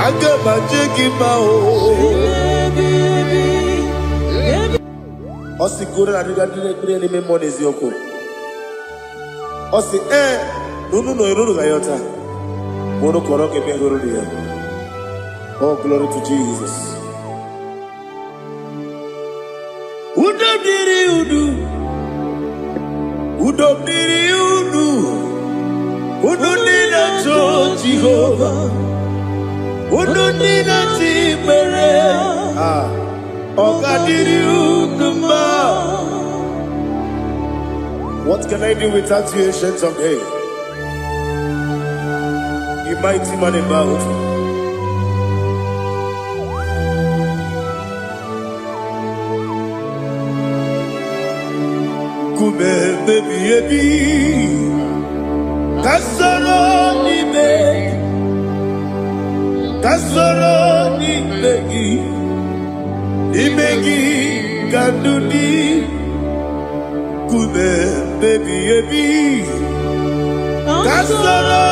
Agama jengima o Osi kure na diga dire ni me monezi oko. Osi nunu no iruru gayota. Mono koroke pe iruru dia. Oh, glory to Jesus. Udobdiri udu. Udunina to Jehovah. Udunina tibere. What can I do without you, ancient of days? You mighty man in battle. Kume baby Kasoro ni begi kandudi kume baby ebi. Kasoro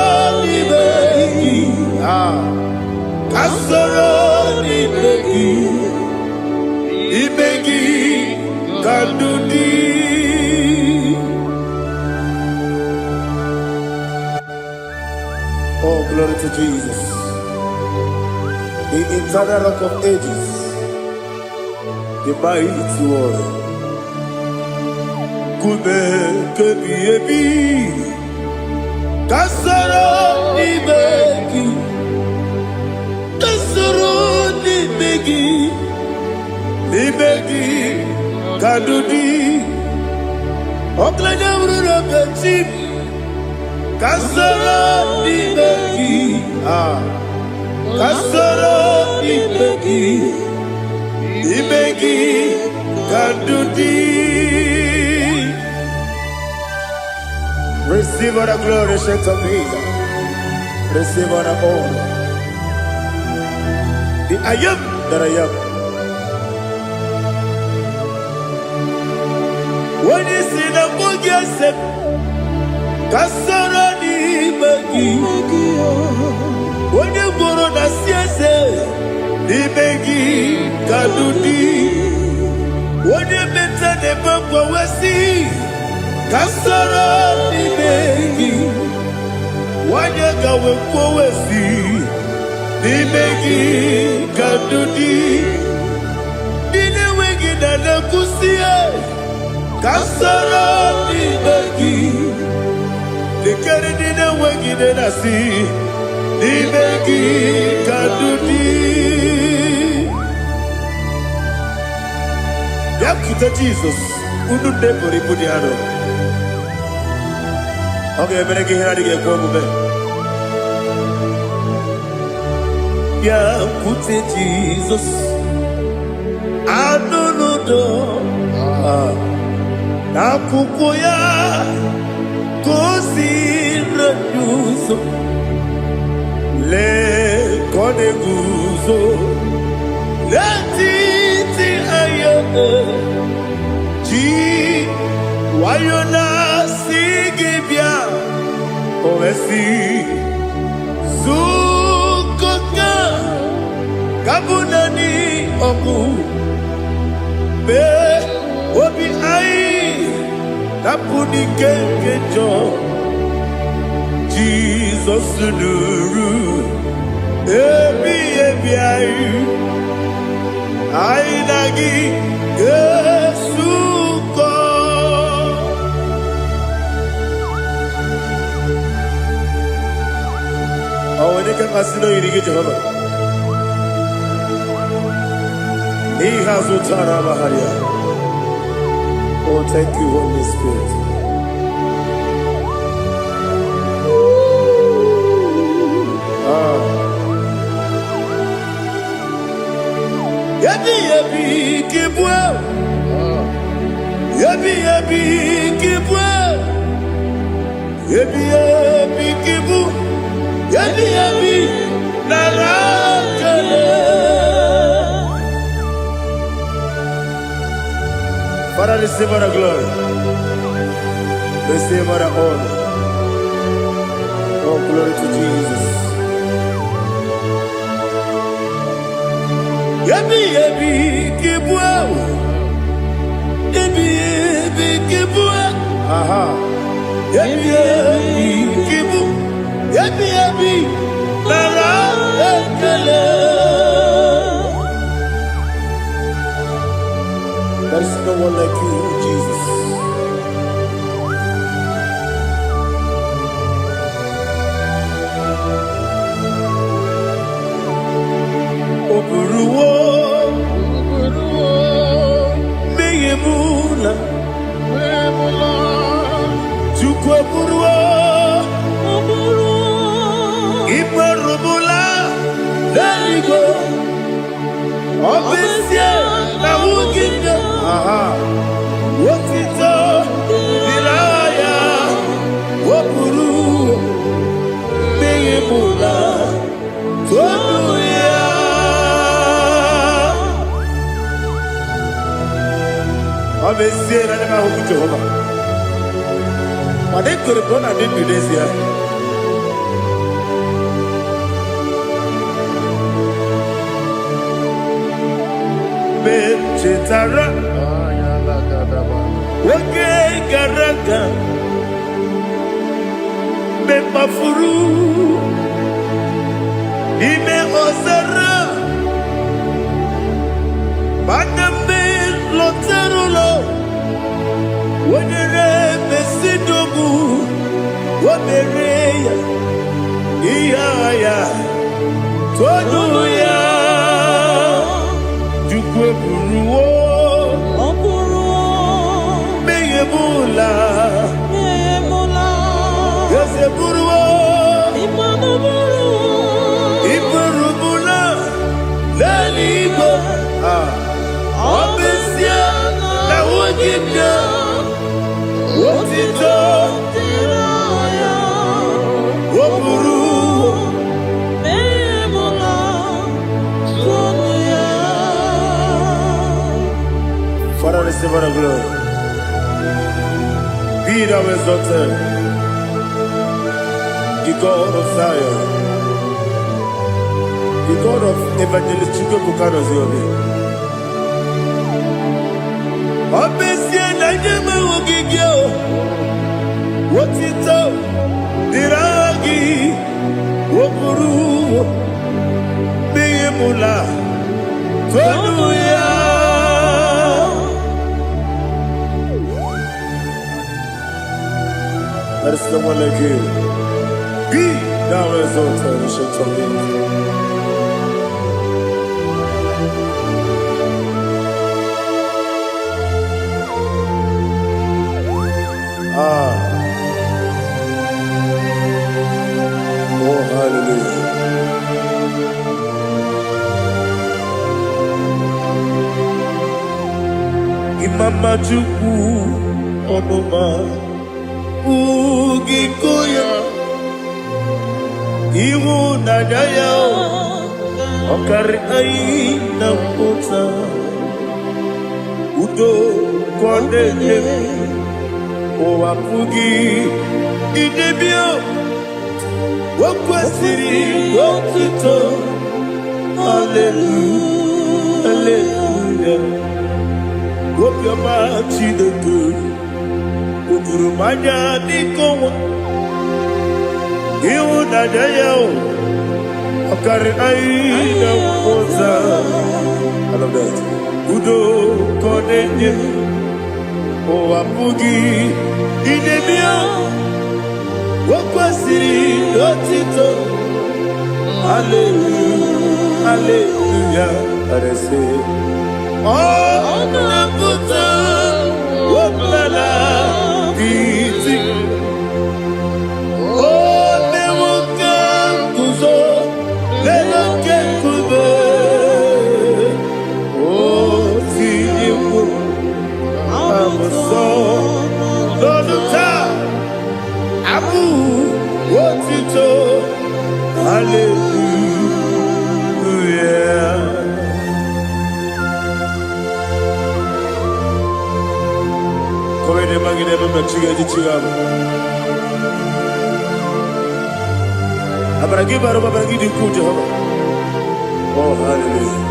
ni begi kandudi. Oh, glory to Jesus, the eternal rock of ages, the mighty one. Kume kebi ebi, kasoro ni begi kadudi, oklanya urura bechim. Kasoro ni begi, kasoro ni begi kadudi. Receive all the glory, strength of me. Receive all the honor. The I am that I am. When you see the book, you say, Kasoro ni begi. When you go to the siese, ni begi kadudi. When you better the book, we see. Kasoro ni begi, wanyaka wekowesi, ni begi kadudi, dine wegi dana kusiye. Kasoro ni begi, dikere dine wegi dana si, ni begi kadudi. Yakuta Jesus, unu debori budiano. Okay, better get here to get one more. Yeah, put it Jesus. I don't know. Nakukoya, kosi reduso. Le koneguso. Le titi ayane. Ji wayona. Oesi Zukoka Kabunani Oku Be Obi Ai Napuni Kekejo Jesus Nuru Ebi Ai Nagi Yesuko. Oh, when you can pass you get Jehovah. He has Utara Baharia. Oh, thank you, Holy Spirit. Yabi kibwa. Yabi kibwa. Yabi kibu. Yabi narakale. Father, receive our glory. Receive our honor. Oh, glory to Jesus. Yabi kibwa. Yabi kibwa. Aha. Yabi kibu. Yabi narakale. There is no one like you, Jesus. Oburuwo, meyemula, chukwu oburuwo, imarubula, leligo, obesie na wugide. Aha, wotito, diraya, oburuwo. mula tunuya. Amesie na nema huku Jehova. Made kuribona ni Indonesia. Chetara Wage Garaga Me Mafuru Ime Ozara Maname Loterulo Wenere Mesidogu Wabereya Iyaya Tonuya Jukwe Buruwo Meyemula Yose Buruwo Iburubula Laligo Obesia Na Wogibya Wotito Woburu Father, receive our glory. Be thou exalted, the God of Zion, the God of Evangelist Chukwu Bukano Ziobi. Obesie na nyeme ogigio, wotito diragi, wokuru, beyemula, tonuya. There is no one like you. Be thou exalted, ancient of days. Oh, hallelujah. Imama Chukwu Onuma Ugikoya Iwu Nadaya Okari Aina Kota Udo Kondene Owapugi Idebio Wakwasiri Wakito Hallelujah Hallelujah Wapyama Chideku Ukurumanya Nikowa Iwu Nadaya Okari Aina Kota I love that Udo Kondene Owapugi Idebio Wakwasiri Otito Hallelujah Hallelujah I say Oh Naputa Waplala Iti Oh Newoka Kuzo Leloke Kube Oh Tiyimu Amoso Loduta Abu Wotito Hallelujah Komene magine bamba chiga chiga Abaragi baro babaragi diku Jehova Oh hallelujah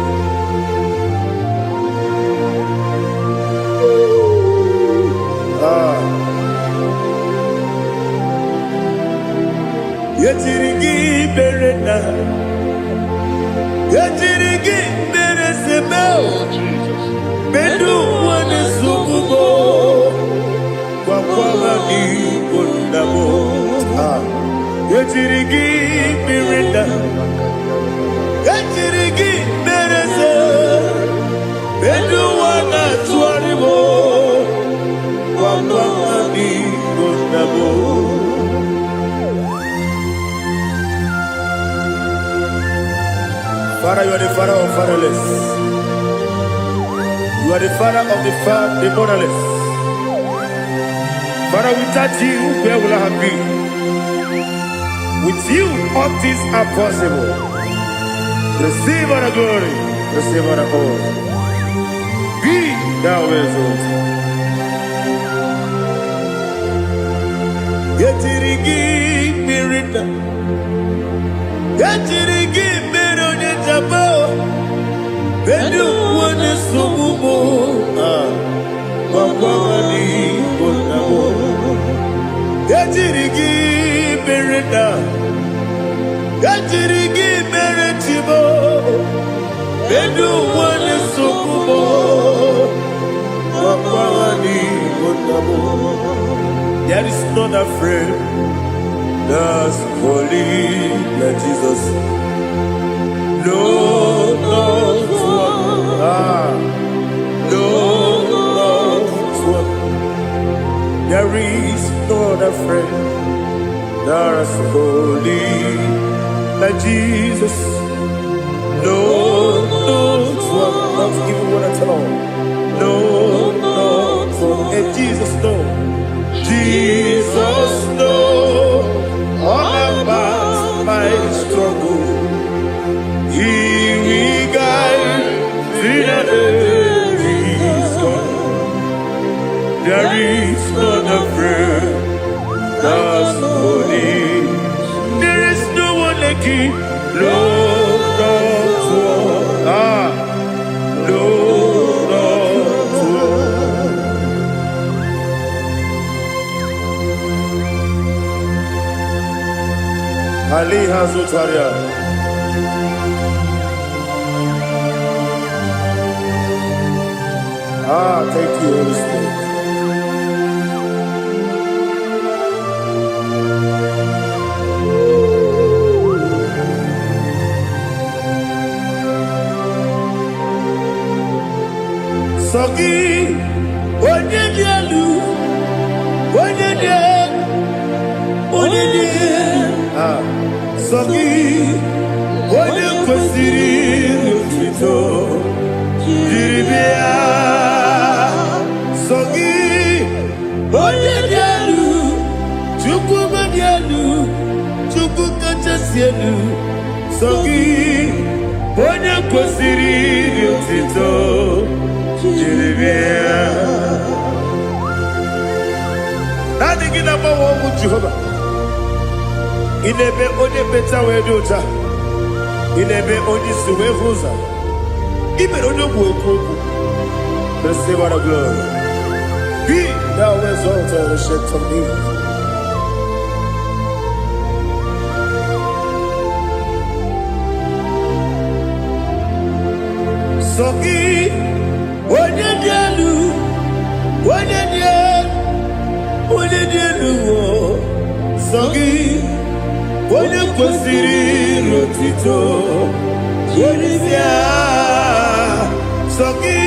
Yetirigi berena Yetirigi beresebeo Bedu wane sububo Kwa ni kondamo Yetirigi berena Yetirigi berese Bedu wana tuaribo Kwa ni kondamo Father, you are the father of fatherless. You are the father of the motherless. Father, without you, where will I have been? With you, all things are possible. Receive all the glory, receive all the honor. Be thou exalted. Yetirigi mirita, yetirigi mironye jabo, bedu wane sumumo, wakwani bonamo. Yetirigi mirita, yetirigi miritibo, bedu wane sumumo, wakwani bonamo. There is none afraid that's holy like Jesus. No, not one. No, not one. There is none afraid that's holy like Jesus. No, not one. Not even one at all. No, not one. And Jesus knows. Jesus knows all about my struggle. He will guide me that He's gone. There is none afraid that's holy. There is no one like Him. No, not one. No, not one. Ali Hazutaria. Thank you, Holy Spirit. Sogi, Onyedialu, Sogi, Onyedialu, Kwesiri, Lutito, Jiribia. Sogi, Onyedialu, Chukwumadialu, Chukwukachasialu. Sogi, Onyedialu, Kwesiri, Lutito, Jiribia. Nothing in about what would Jehovah. Inebe onye beta we dota. Inebe onye suwe huza. Ibe onye kuoku. Receive all the glory. Be thou exalted and shed from me. Sogi onye dialu. Onye dialu. Sogi Onye kwesiri lotito, Jeribia. Sogi,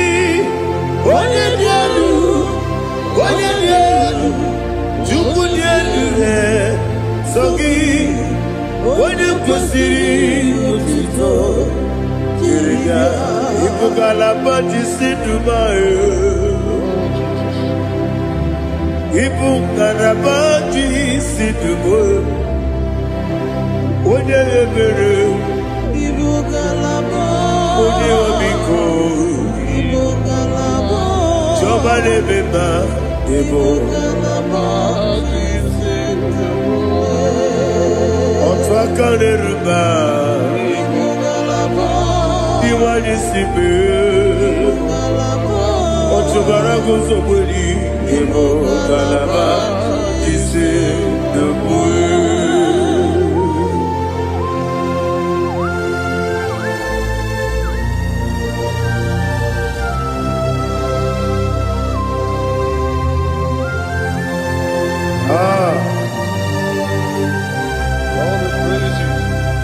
onye dialu, Chukwu dialu he. Sogi, onye kwesiri lotito, Jeribia. Ipukalapa jisi Dubai, Ipukalapa jisi Dubai. Onye ebere, onye omiko, Jọba lebeba, ebo. Otu aka n'eruba, iwanye sibe. Otu bara guzo gberi, ebo galaba, jise dobu.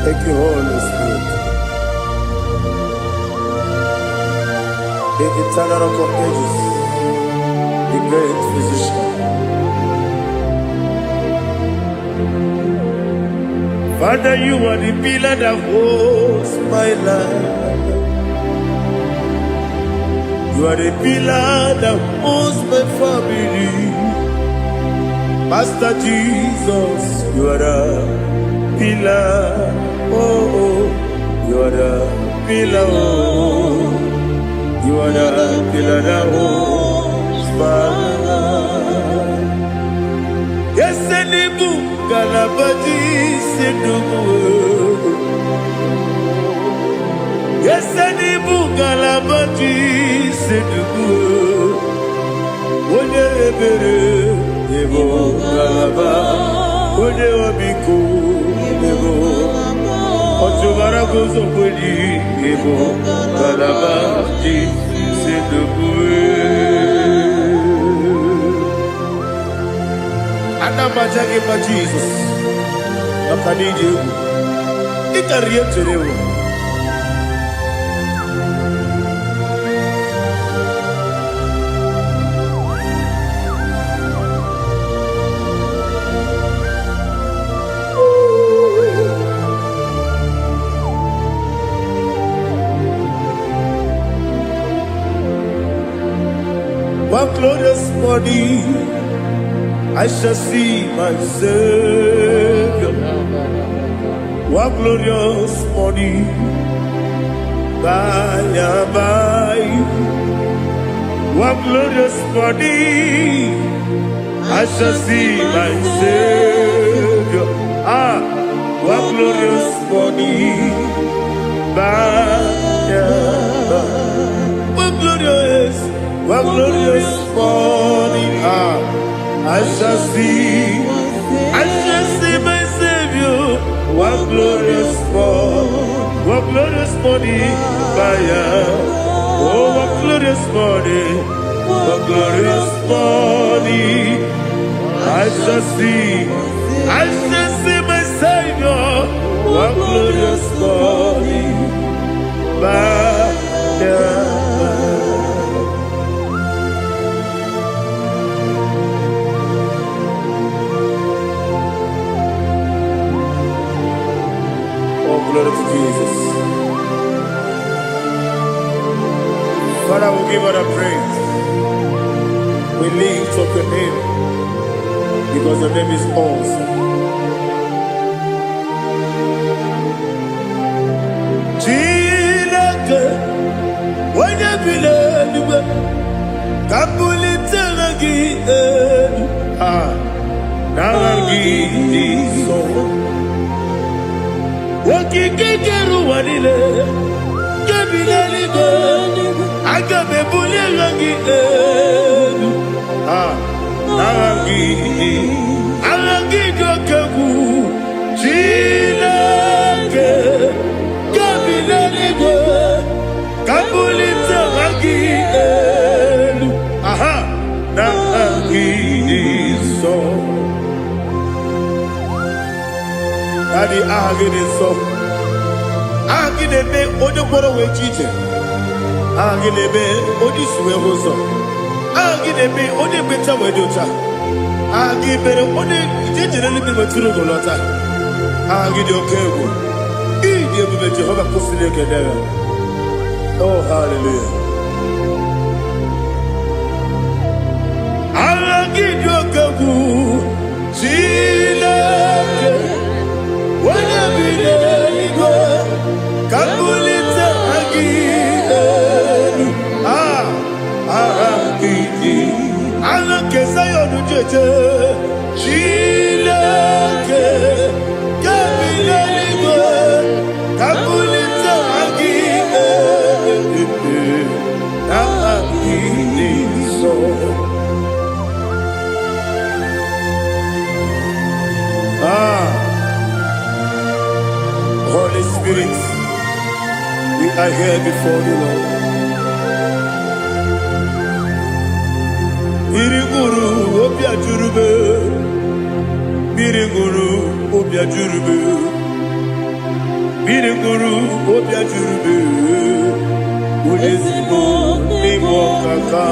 Thank you, Holy Spirit. The eternal rock of ages, the great physician. Father, you are the pillar that holds my life. You are the pillar that holds my family. Master Jesus, you are the pillar. Oh, oh, you are the pillar. Oh, you are the pillar that holds my life. Yes, any book, Galabadi, Sidubu. Yes, any book, Galabadi, Sidubu. One rebere, Evo Galaba, One Obiku, Evo. Otubara goes up with you, Evo Galaba, Sidubu. Anamajagi ma Jesus, Nakaniji, Itaria Terewo. One glorious body, I shall see my Savior. One glorious morning, by and by. One glorious morning, I shall see my Savior. Ah, one glorious morning, by and by. One glorious morning, ah. I shall see my Savior. One glorious morning, fire. Oh, one glorious morning, I shall see my Savior. One glorious morning, fire. Glory to Jesus. Father, we give all the praise. We lift up your name because your name is awesome. Chilake, when you believe, Kapulitelagi, Nagi, so. Wakikeru wanile, kebileli go, agabe bulilangi edu. Alangi dokebu, chilake, kebileli go, kabulita langi edu. Nagi so. Adi agene so. Agene be ojo poro we chiche. Agene be oji suwe hoso. Agene be oji beta we dota. Agene be oji jejere libi maturu golota. Agene okego. Idi ebube Jehova kusile kedera. Oh hallelujah. Agene okego. Chilake. Kabulita agile, agile. Alake sayonu jeje, chilake. Kabilaligo, kabulita agile, agile so. Holy Spirit, we are here before you, Lord. Biriguru obia jurube, biriguru obia jurube, biriguru obia jurube. Ulezimo ni mokaka,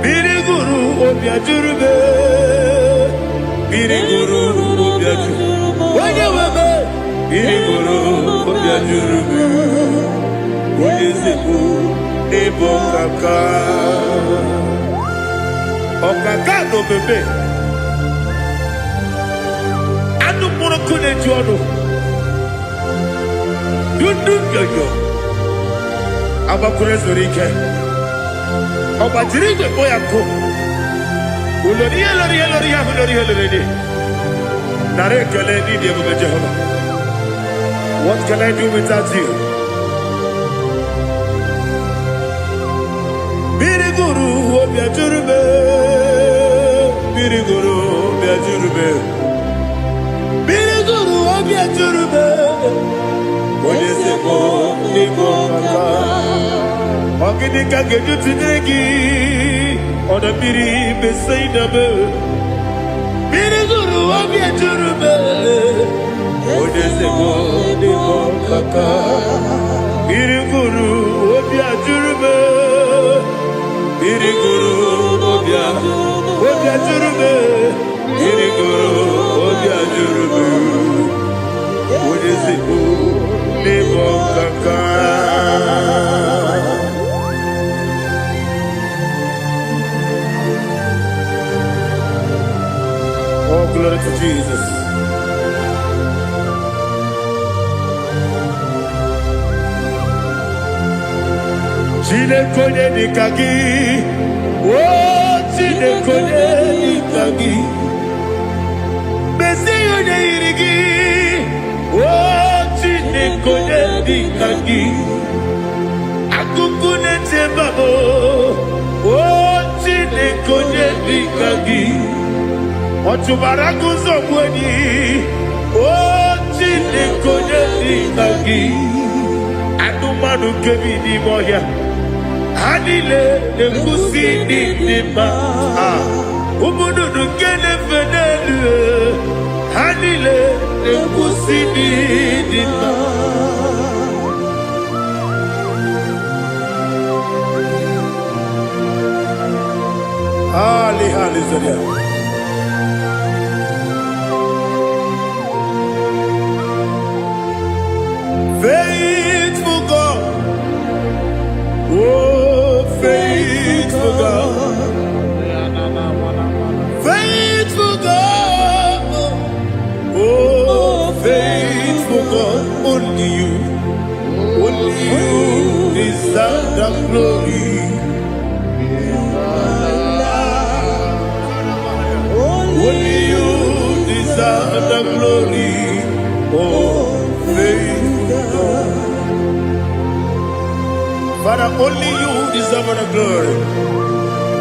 biriguru obia jurube, biriguru obia jurube. Wanyewebe. Biriguru obia jurube, ulezimo ni mokaka. Okaka no bebe. Anu mono kune Chuano. You do yo. Abakure Zorike. Obatiri Boyako. Uloria. Narekele need you, Jehovah. What can I do without you? Biriguru Obiajurube. Biriguru Obiajurube. Biriguru Obiajurube. What is it for? Nico Kaka. Oginika Gejutinegi. On the Biri Besaidaba. Biriguru Obiajurube. What is it for? Nico Kaka. Biriguru Obiajurube. Biriguru Obiajurube. Biriguru Obiajurube. What is it for? Nico Kaka. Oh, glory to Jesus. Chinekonye nikagi. Oh, chinekonye nikagi. Mesiyone irigi. Oh, chinekonye nikagi. Akukune tebabo. Oh, chinekonye nikagi. Otubarakuzo kweni. Oh, chinekonye nikagi. Adumanu kebini moya. Hanile nekusi nima. Umudu nukene fenelu. Hanile nekusi nima. Hallelujah. Faithful God. Oh, faithful God. Faithful God. Oh, faithful God. Only you deserve the glory. Only you deserve the glory. Oh, faithful God. Father, only you deserve the glory.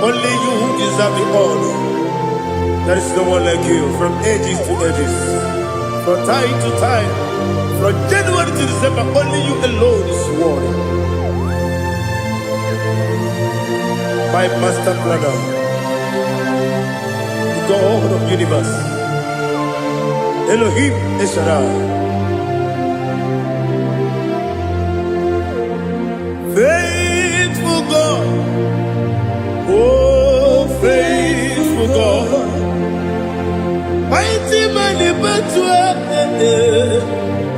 Only you deserve the honor. There is no one like you from ages to ages, from time to time, from January to December. Only you alone is worthy. My master planner, the God of the universe, Elohim Eshadai. Faithful God, oh faithful God, mighty man in battle,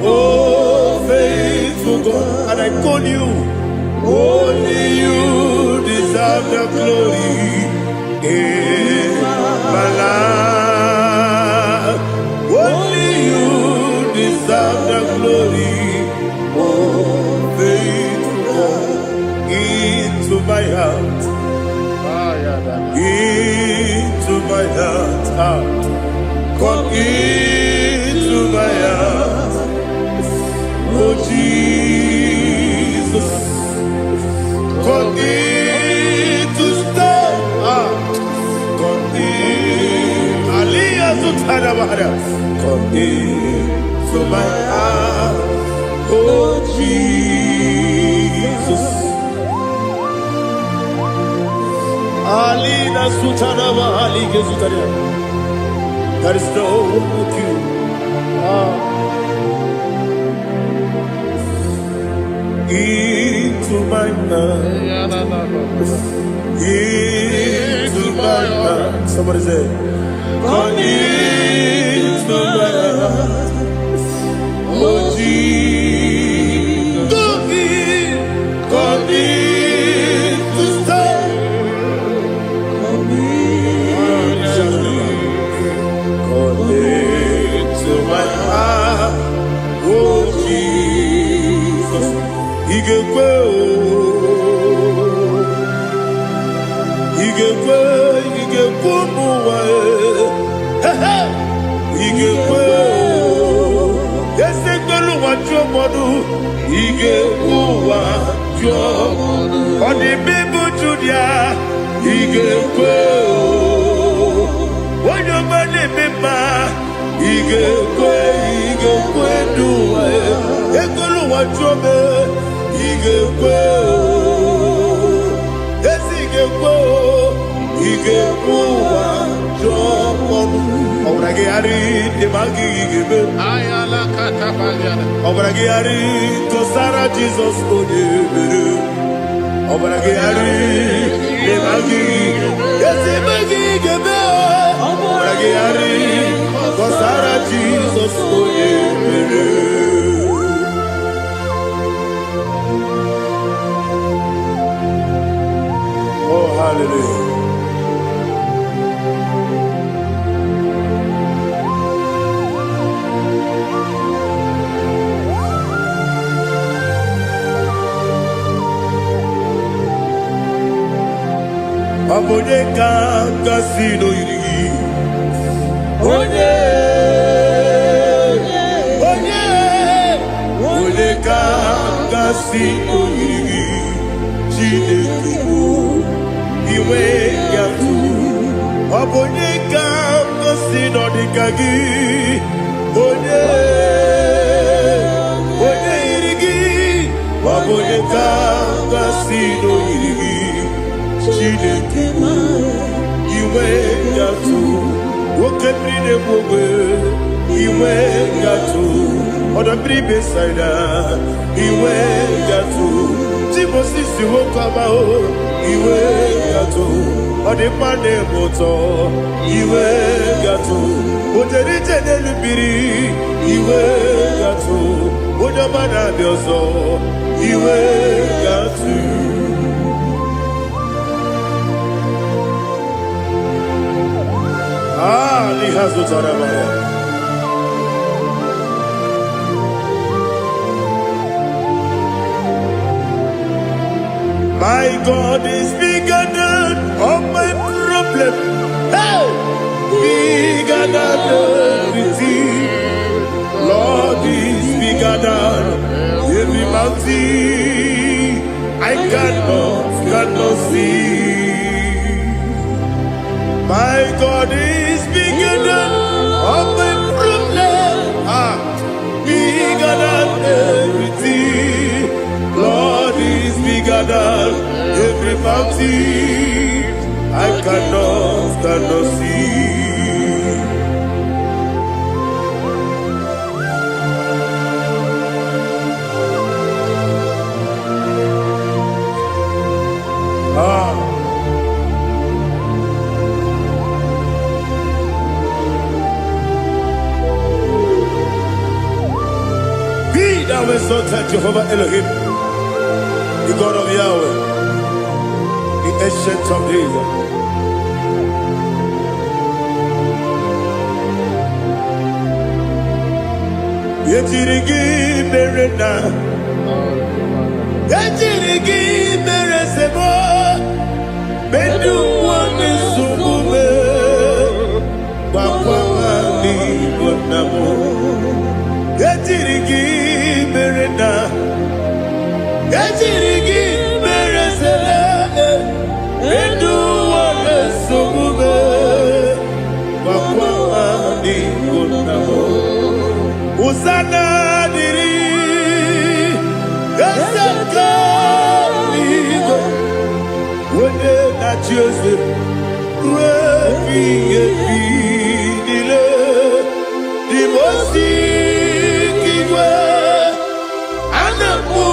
oh faithful God, and I call you, only you deserve the glory in my life, only you deserve the glory, oh faithful God. Into my heart, into my heart, come into my heart, oh Jesus, come in to stay, come in, Aliyah to Tanabara, come into my heart, oh Jesus. Alina Sutanaba Ali Gezutaria. There is no one like you. Into my heart. Into my heart. Somebody say, come into my heart. Oh Jesus. Come in to stay. Come into my heart. modu ige uwa jo oni bibu judia ige kwe wonyo mane bima ige kwe duwa ekolu wa jobe ige kwe ige uwa jo modu Obragi ari demagi gebe Ayala katapaliana. Obragi ari to Sara Jesus onyebere Obragi ari demagi demagi gebe Obragi ari to Sara Jesus onyebere Oh hallelujah. Abone kanga sino yiri Onye kanga sino yiri Chineke iwe yatu Abone kanga sino dikagi Onye yirigi Abone kanga sino yirigi Chineke iwe yatu woke bride bogwe iwe yatu odo bribe saida iwe yatu timosisi wokama o iwe yatu ode pande moto iwe yatu oderi tenelu biri iwe yatu odo bana biozo iwe yatu Lihazu Tarabaya. My God is bigger than all my problem. Hey! Bigger than everything. Lord is bigger than every mountain. I cannot see. My God is bigger than all my problem. Bigger than everything. Lord is bigger than every mountain. I cannot see. Thou exalted Jehovah Elohim, the God of Yahweh, the ancient of days. Yejirigi merena, yejirigi meresebo, bedu wani sumume, papa mani bonamo. Yejirigi merena, yejirigi meresele, bedu wani sumume, papa mani bonamo. Usana diri, yasaka ligo, wende na Joseph, wepi dile, dimosi kiwe, anamu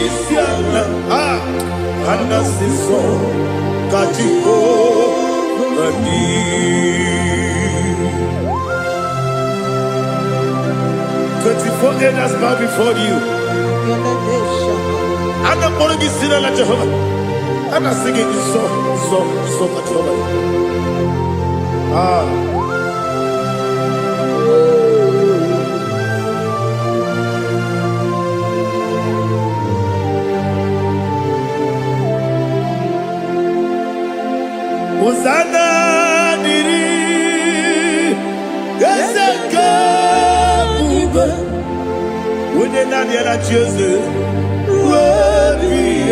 isiana, anasiso katiko gani. 24 elders bow before you. And I'm going to sing like Jehovah. And I'm singing this song like Jehovah. Hosanna diri, Yesaka. onye naanị ya na chi eze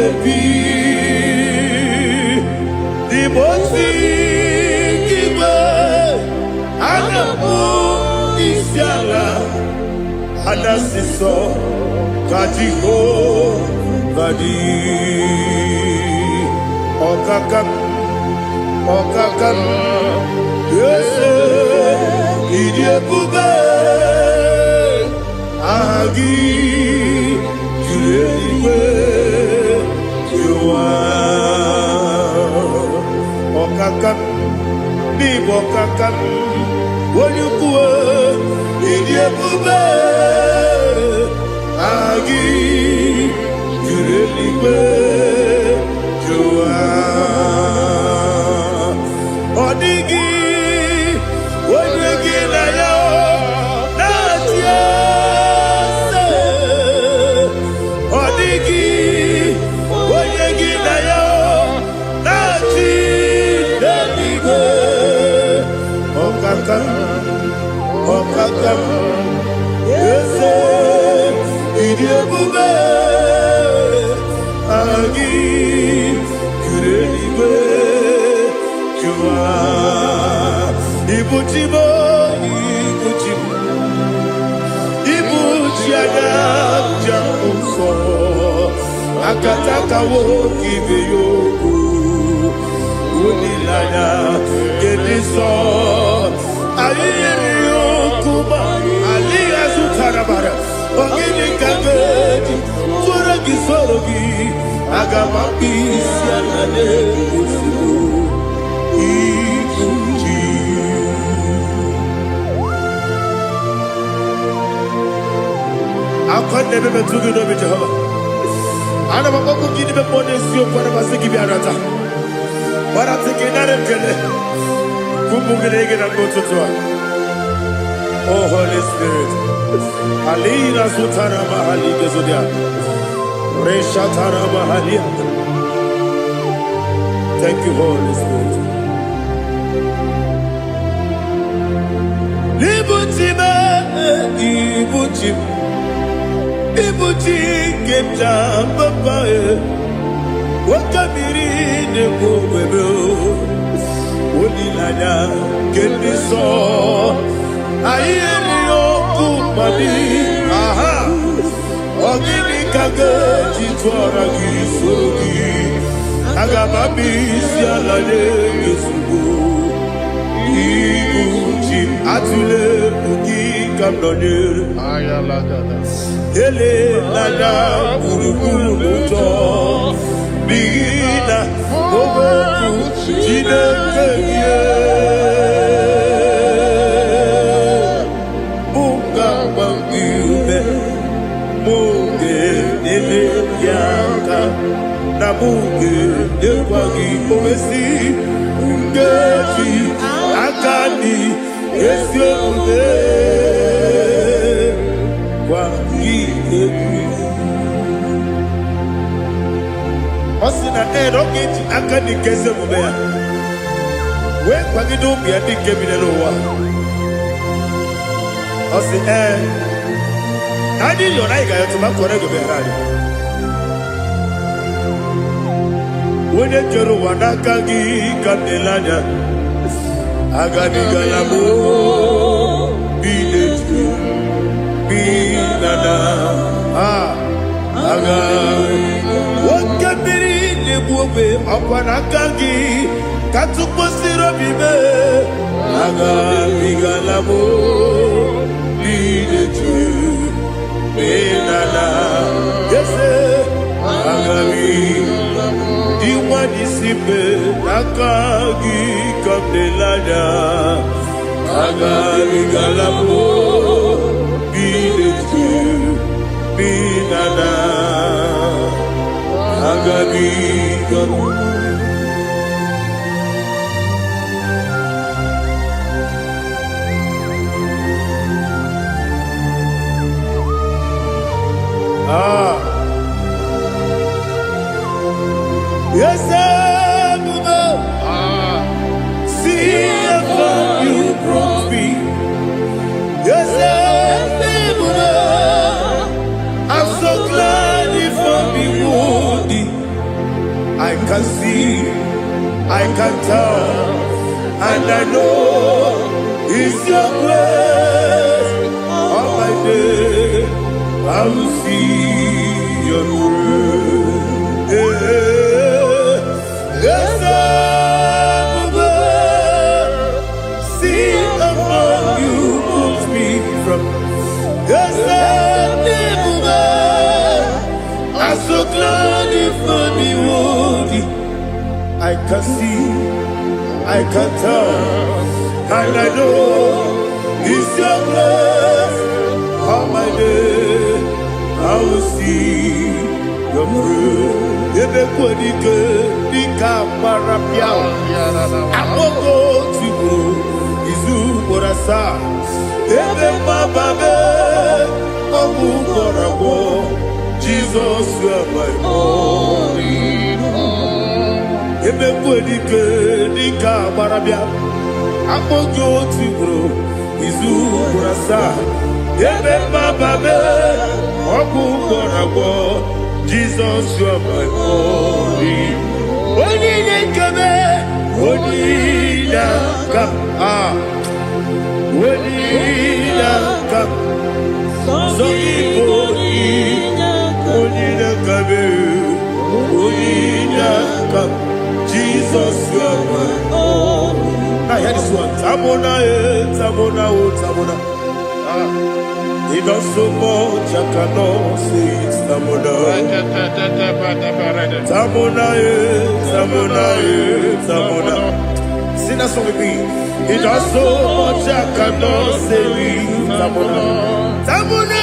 ebi n'ime otu igwe ana m isi ala anasịsọ ka Jehova dị ọkaka m eze ịdị ebube aha gị juru eluigwe ụwa ọkaka m n'ịbụ ọkaka m onye ukwu ịdị ebube aha gị juru eluigwe ụwa ọ dịghị onye gị na ya na-achị eze ọ dịghị onye gị na ya na-achị n'eluigwe ọkaka m eze ịdị ebube aha gị juru eluigwe jụwa ibuchi anya ja ụzọ akatakawo ibe ya okwu olileanya gedi nsọ anyị nyere ya okwu ma alighị azụtara bara ogidi ka ga-eji tụrụ gị soro gị aga m akpụ isi ala na-egosi akwanne bebe tugi n'obi Jehova ana m akpọkụ gị n'ime mmụọ n'eziokwu ana masị gị bịa nata gbarata gị nara ekele ụmụ gị na-ege na n'ụtụtụ a Oh Holy Spirit alina sutara mahali gezodia reshatara mahali. Thank you Holy Spirit. Ibuchi kemja papa wakamiri ne bobebe olilanya kendiso ayeri okumadi aha ogini kage jitwara gisogi agamabisi alale yesugo ibuchi atule bugi kamdonir ayalagada ele lada buruburu muto bigina ogoku jinekeye munga bangiume munge ele yaka na munge ekwagi owesi ngeji akani esiode Osina rogeji akani keze mubea we kwagido bia dike binelo wa osi nadi yona iga yotu makore go berari wene jero wanaka gi kandelanya agadi galamo biletu binana aga wakabiri nebuwe akwanakagi katuposiro bibe aga bigalamo biletu binana yese aga diwani sipe nakagi kandelanya aga bigalamo biletu binana agabi gamu yes see how you brought me yes I can tell, and I know it's your grace. All my day, I will see your grace. Yes, I will see among you moves me from. Yes, I'm so glad for me, Woody. I can see, I can tell, and I know it's your grace. All my day, I will see your grace. Everybody good, Nika Marapia. I will go to you, Izu Borasa. Everybody, Abu Borabo. Jesus, you are my only home. Everybody good, Nika Marapia. I will go to you, Izu Borasa. Everybody, Abu Borabo. Jesus, you are my only. Only come, only come, only come. So only come, only come. Jesus, you are my only. Now hear this one. Tamona, Tamona, Tamona. He does so much, I cannot say it's Tamona. Tamona, Tamona, Tamona. Sing that song with me. He does so much, I cannot say it's Tamona. Tamona,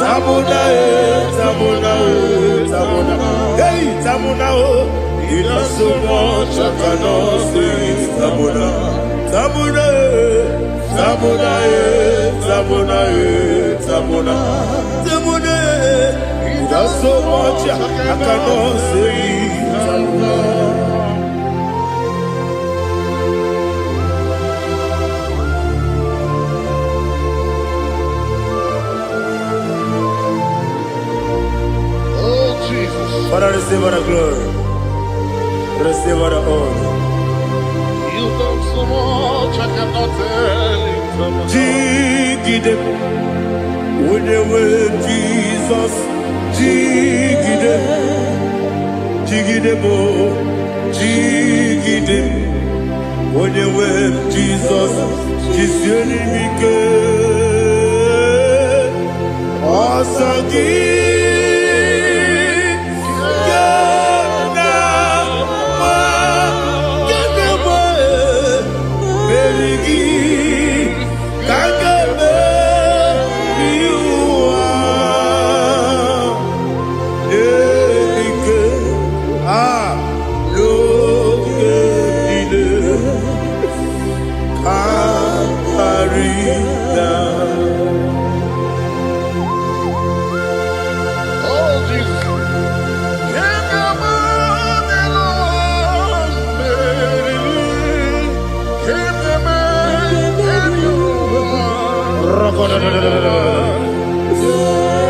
Tamona, Tamona, Tamona. Hey, Tamona, he does so much, I cannot say it's Tamona. Tamona. Tamona, Tamona, Tamona, Tamona. He does so much, I cannot say Tamona. Oh, Jesus. Father, receive all the glory. Receive all the honor. You done so much, I cannot tell you. Jigide, when you were Jesus, Jigide, Jigide bo, Jigide, when you were Jesus, Jisyenimike, Asagi.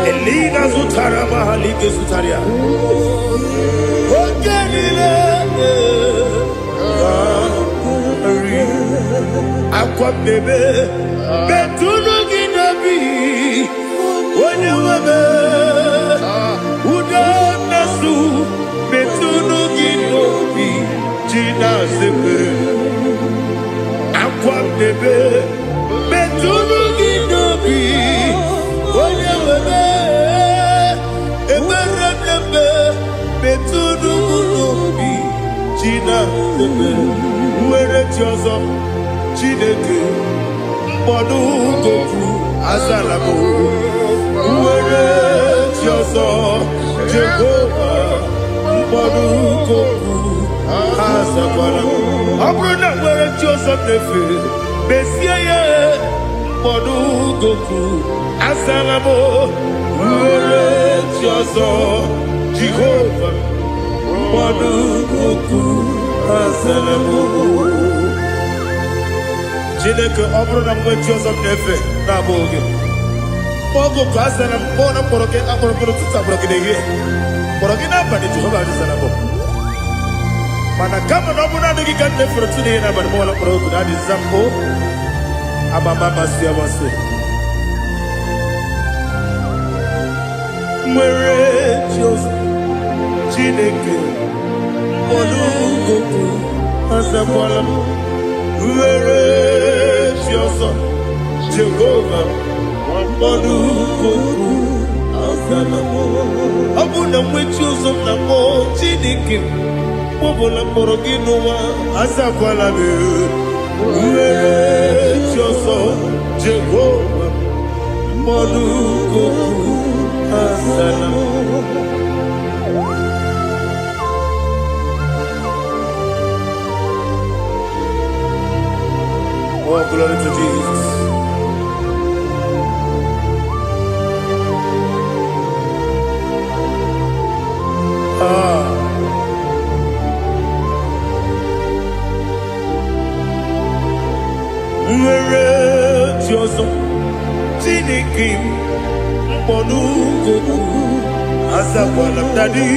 Elina Zutara Mahalike Zutaria. Aqua bebe, Betuno Ginabi, when you were Udanasu, Betuno Ginobi, Gina Zebe, Aqua bebe, Betuno Ginobi, when you were Betuno Ginobi, Gina Zebe, where it yours. Chineke mkpọdụ goku azalabo uwere chi ọzọ Jehova mkpọdụ goku azakwara ọ bụrụ na nwere chi ọzọ na-efe mesie ya mkpọdụ goku azalabo uwere chi ọzọ Jehova mkpọdụ goku azalabo. Chineke ọ bụrụ na mgbe chi ọzọ na-efe na-abụ oge mkpọgo ka a zara mkpọ na mkpọrọ gị akpọrọ mkpọrọ tụtụ akpọrọ gị n'ehihie mkpọrọ gị n'abalị Jehova dị zara bụ Mana kama na ọbụna adịghị ka nne fere tụ n'ihe n'abalị mọla mkpọrọ obodo adị zampo amama amasị amasị nwere Jizọs Chineke mkpọrọ azakwala m nwere Jizọs Jehova mkpọrọ azala m ọ bụ na mmechi ụzọ m na mmụọ Chineke Mobula mkpọrọ gị n'ụwa azakwala m nwere Jizọs Jehova mkpọrọ azala m. Oh, glory to Jesus. Nwere Jizọs Chineke mkpọrọ azakwala m dadi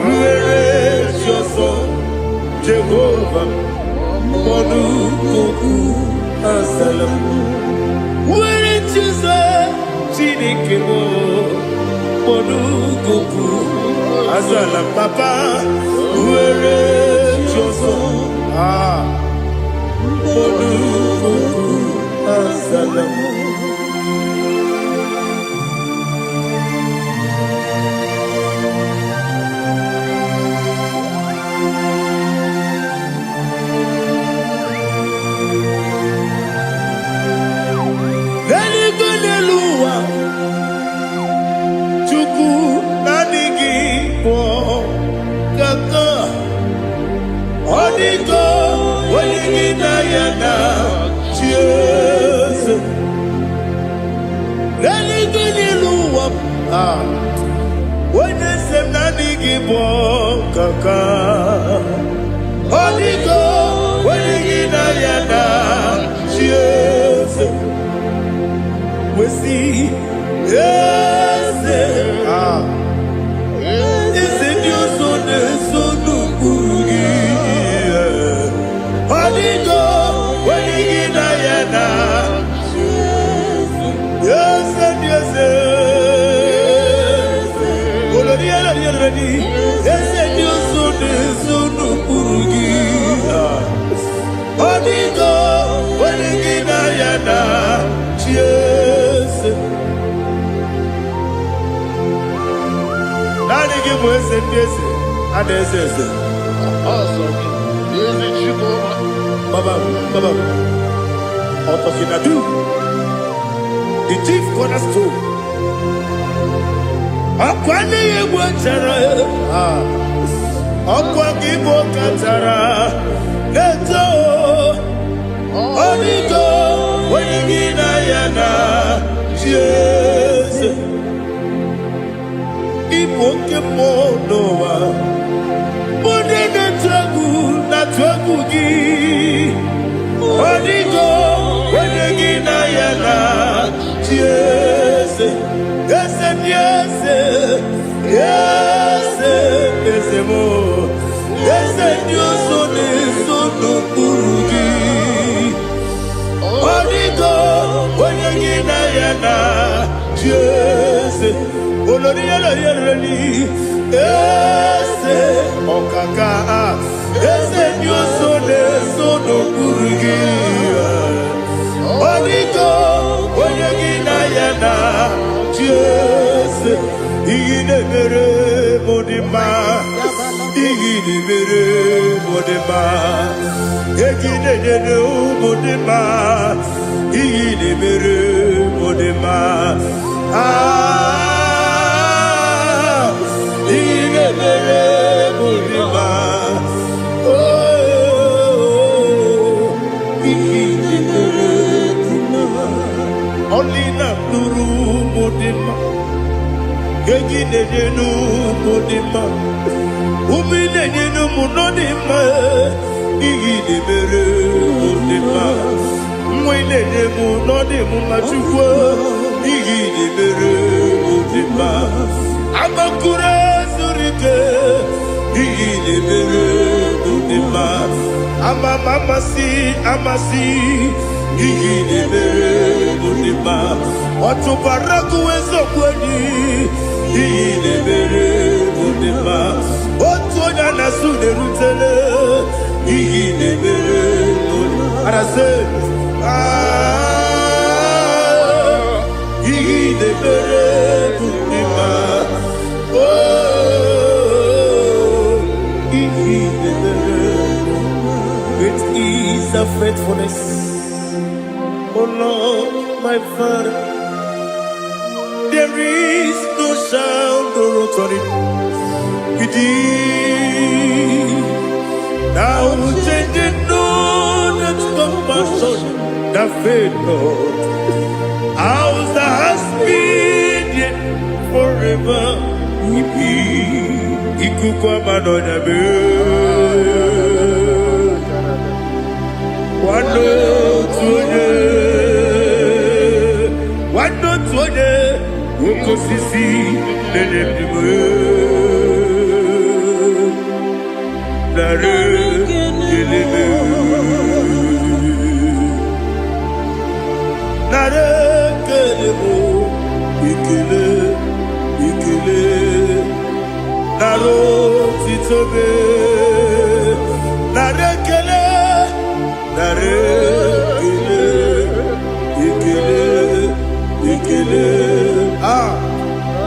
nwere Jizọs Jehova mkpọrọ azala m nwere Jizọs Chineke mkpọrọ azala m papa nwere Jizọs azala m. Kaka Odigo Wenigina Yana Jesus we see yes is it your son Kurugi Odigo Wenigina Yana yes yes ready Odigo, Wenigina Yana, Jesus. Nani give us a kiss, and this is it. Awesome. Is it you, Baba, Otokinadu, the chief cornerstone. Akwani Wachara, Akwakibo Katara. Leto Odigo Wenigina Yana Jesus Ipoke Monoa Ode na tragu gi Odigo Wenigina Yana Jesus Yes yes yes yes mo yes Dios Kurugi Odigo Wenigina Yana Jesus Olori Yereli Ese Okaka Ese Sono Kurugi Odigo Wenigina Yana Jesus Igine mere modima Igine mere modima Igine mere modima Igine mere modima Igine mere modima Oh Igine mere modima Only na nuru modima Igine nu modima Umine nu munodima Igine mere modima Mwine mu nodimu machukwu Igine mere modima Amakure zurike Igine mere modima amasi, iyi nebere munima. Otubaraku ezokweni, iyi nebere munima. Otonya nasu nerutele, iyi nebere munima. And I say, iyi nebere munima. Great is thy faithfulness, O Lord, my Father. There is no sound or authority with thee. Thou changest not that compassion, that faith not. Ours thou hast been yet forever. Ikukwa manonya be. Wano tuone, uko sisi nenebime. Nare kelebe, nare kelebo, ikele, ikele, naro titobe, nare kele. Nare ikele,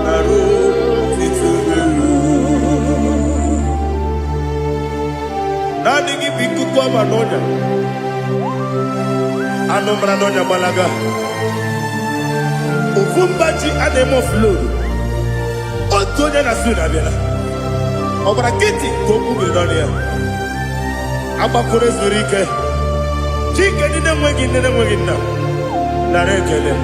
naro titobe. Nani gibiku kwa manonya, anomra nonya balaga. Ufumbaji anemo flow, otonya na suna bela. Obra kiti koku bedonia, abakure zurike. Chike nina mwegina, narekele.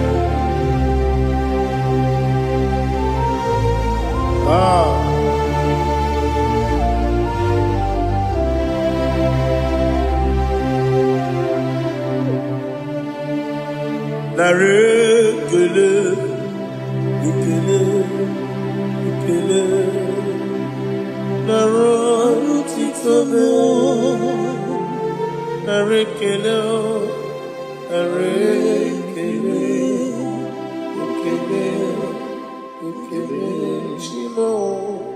Narekele, ikele, ikele, narotitobe. Narekele, Shimo.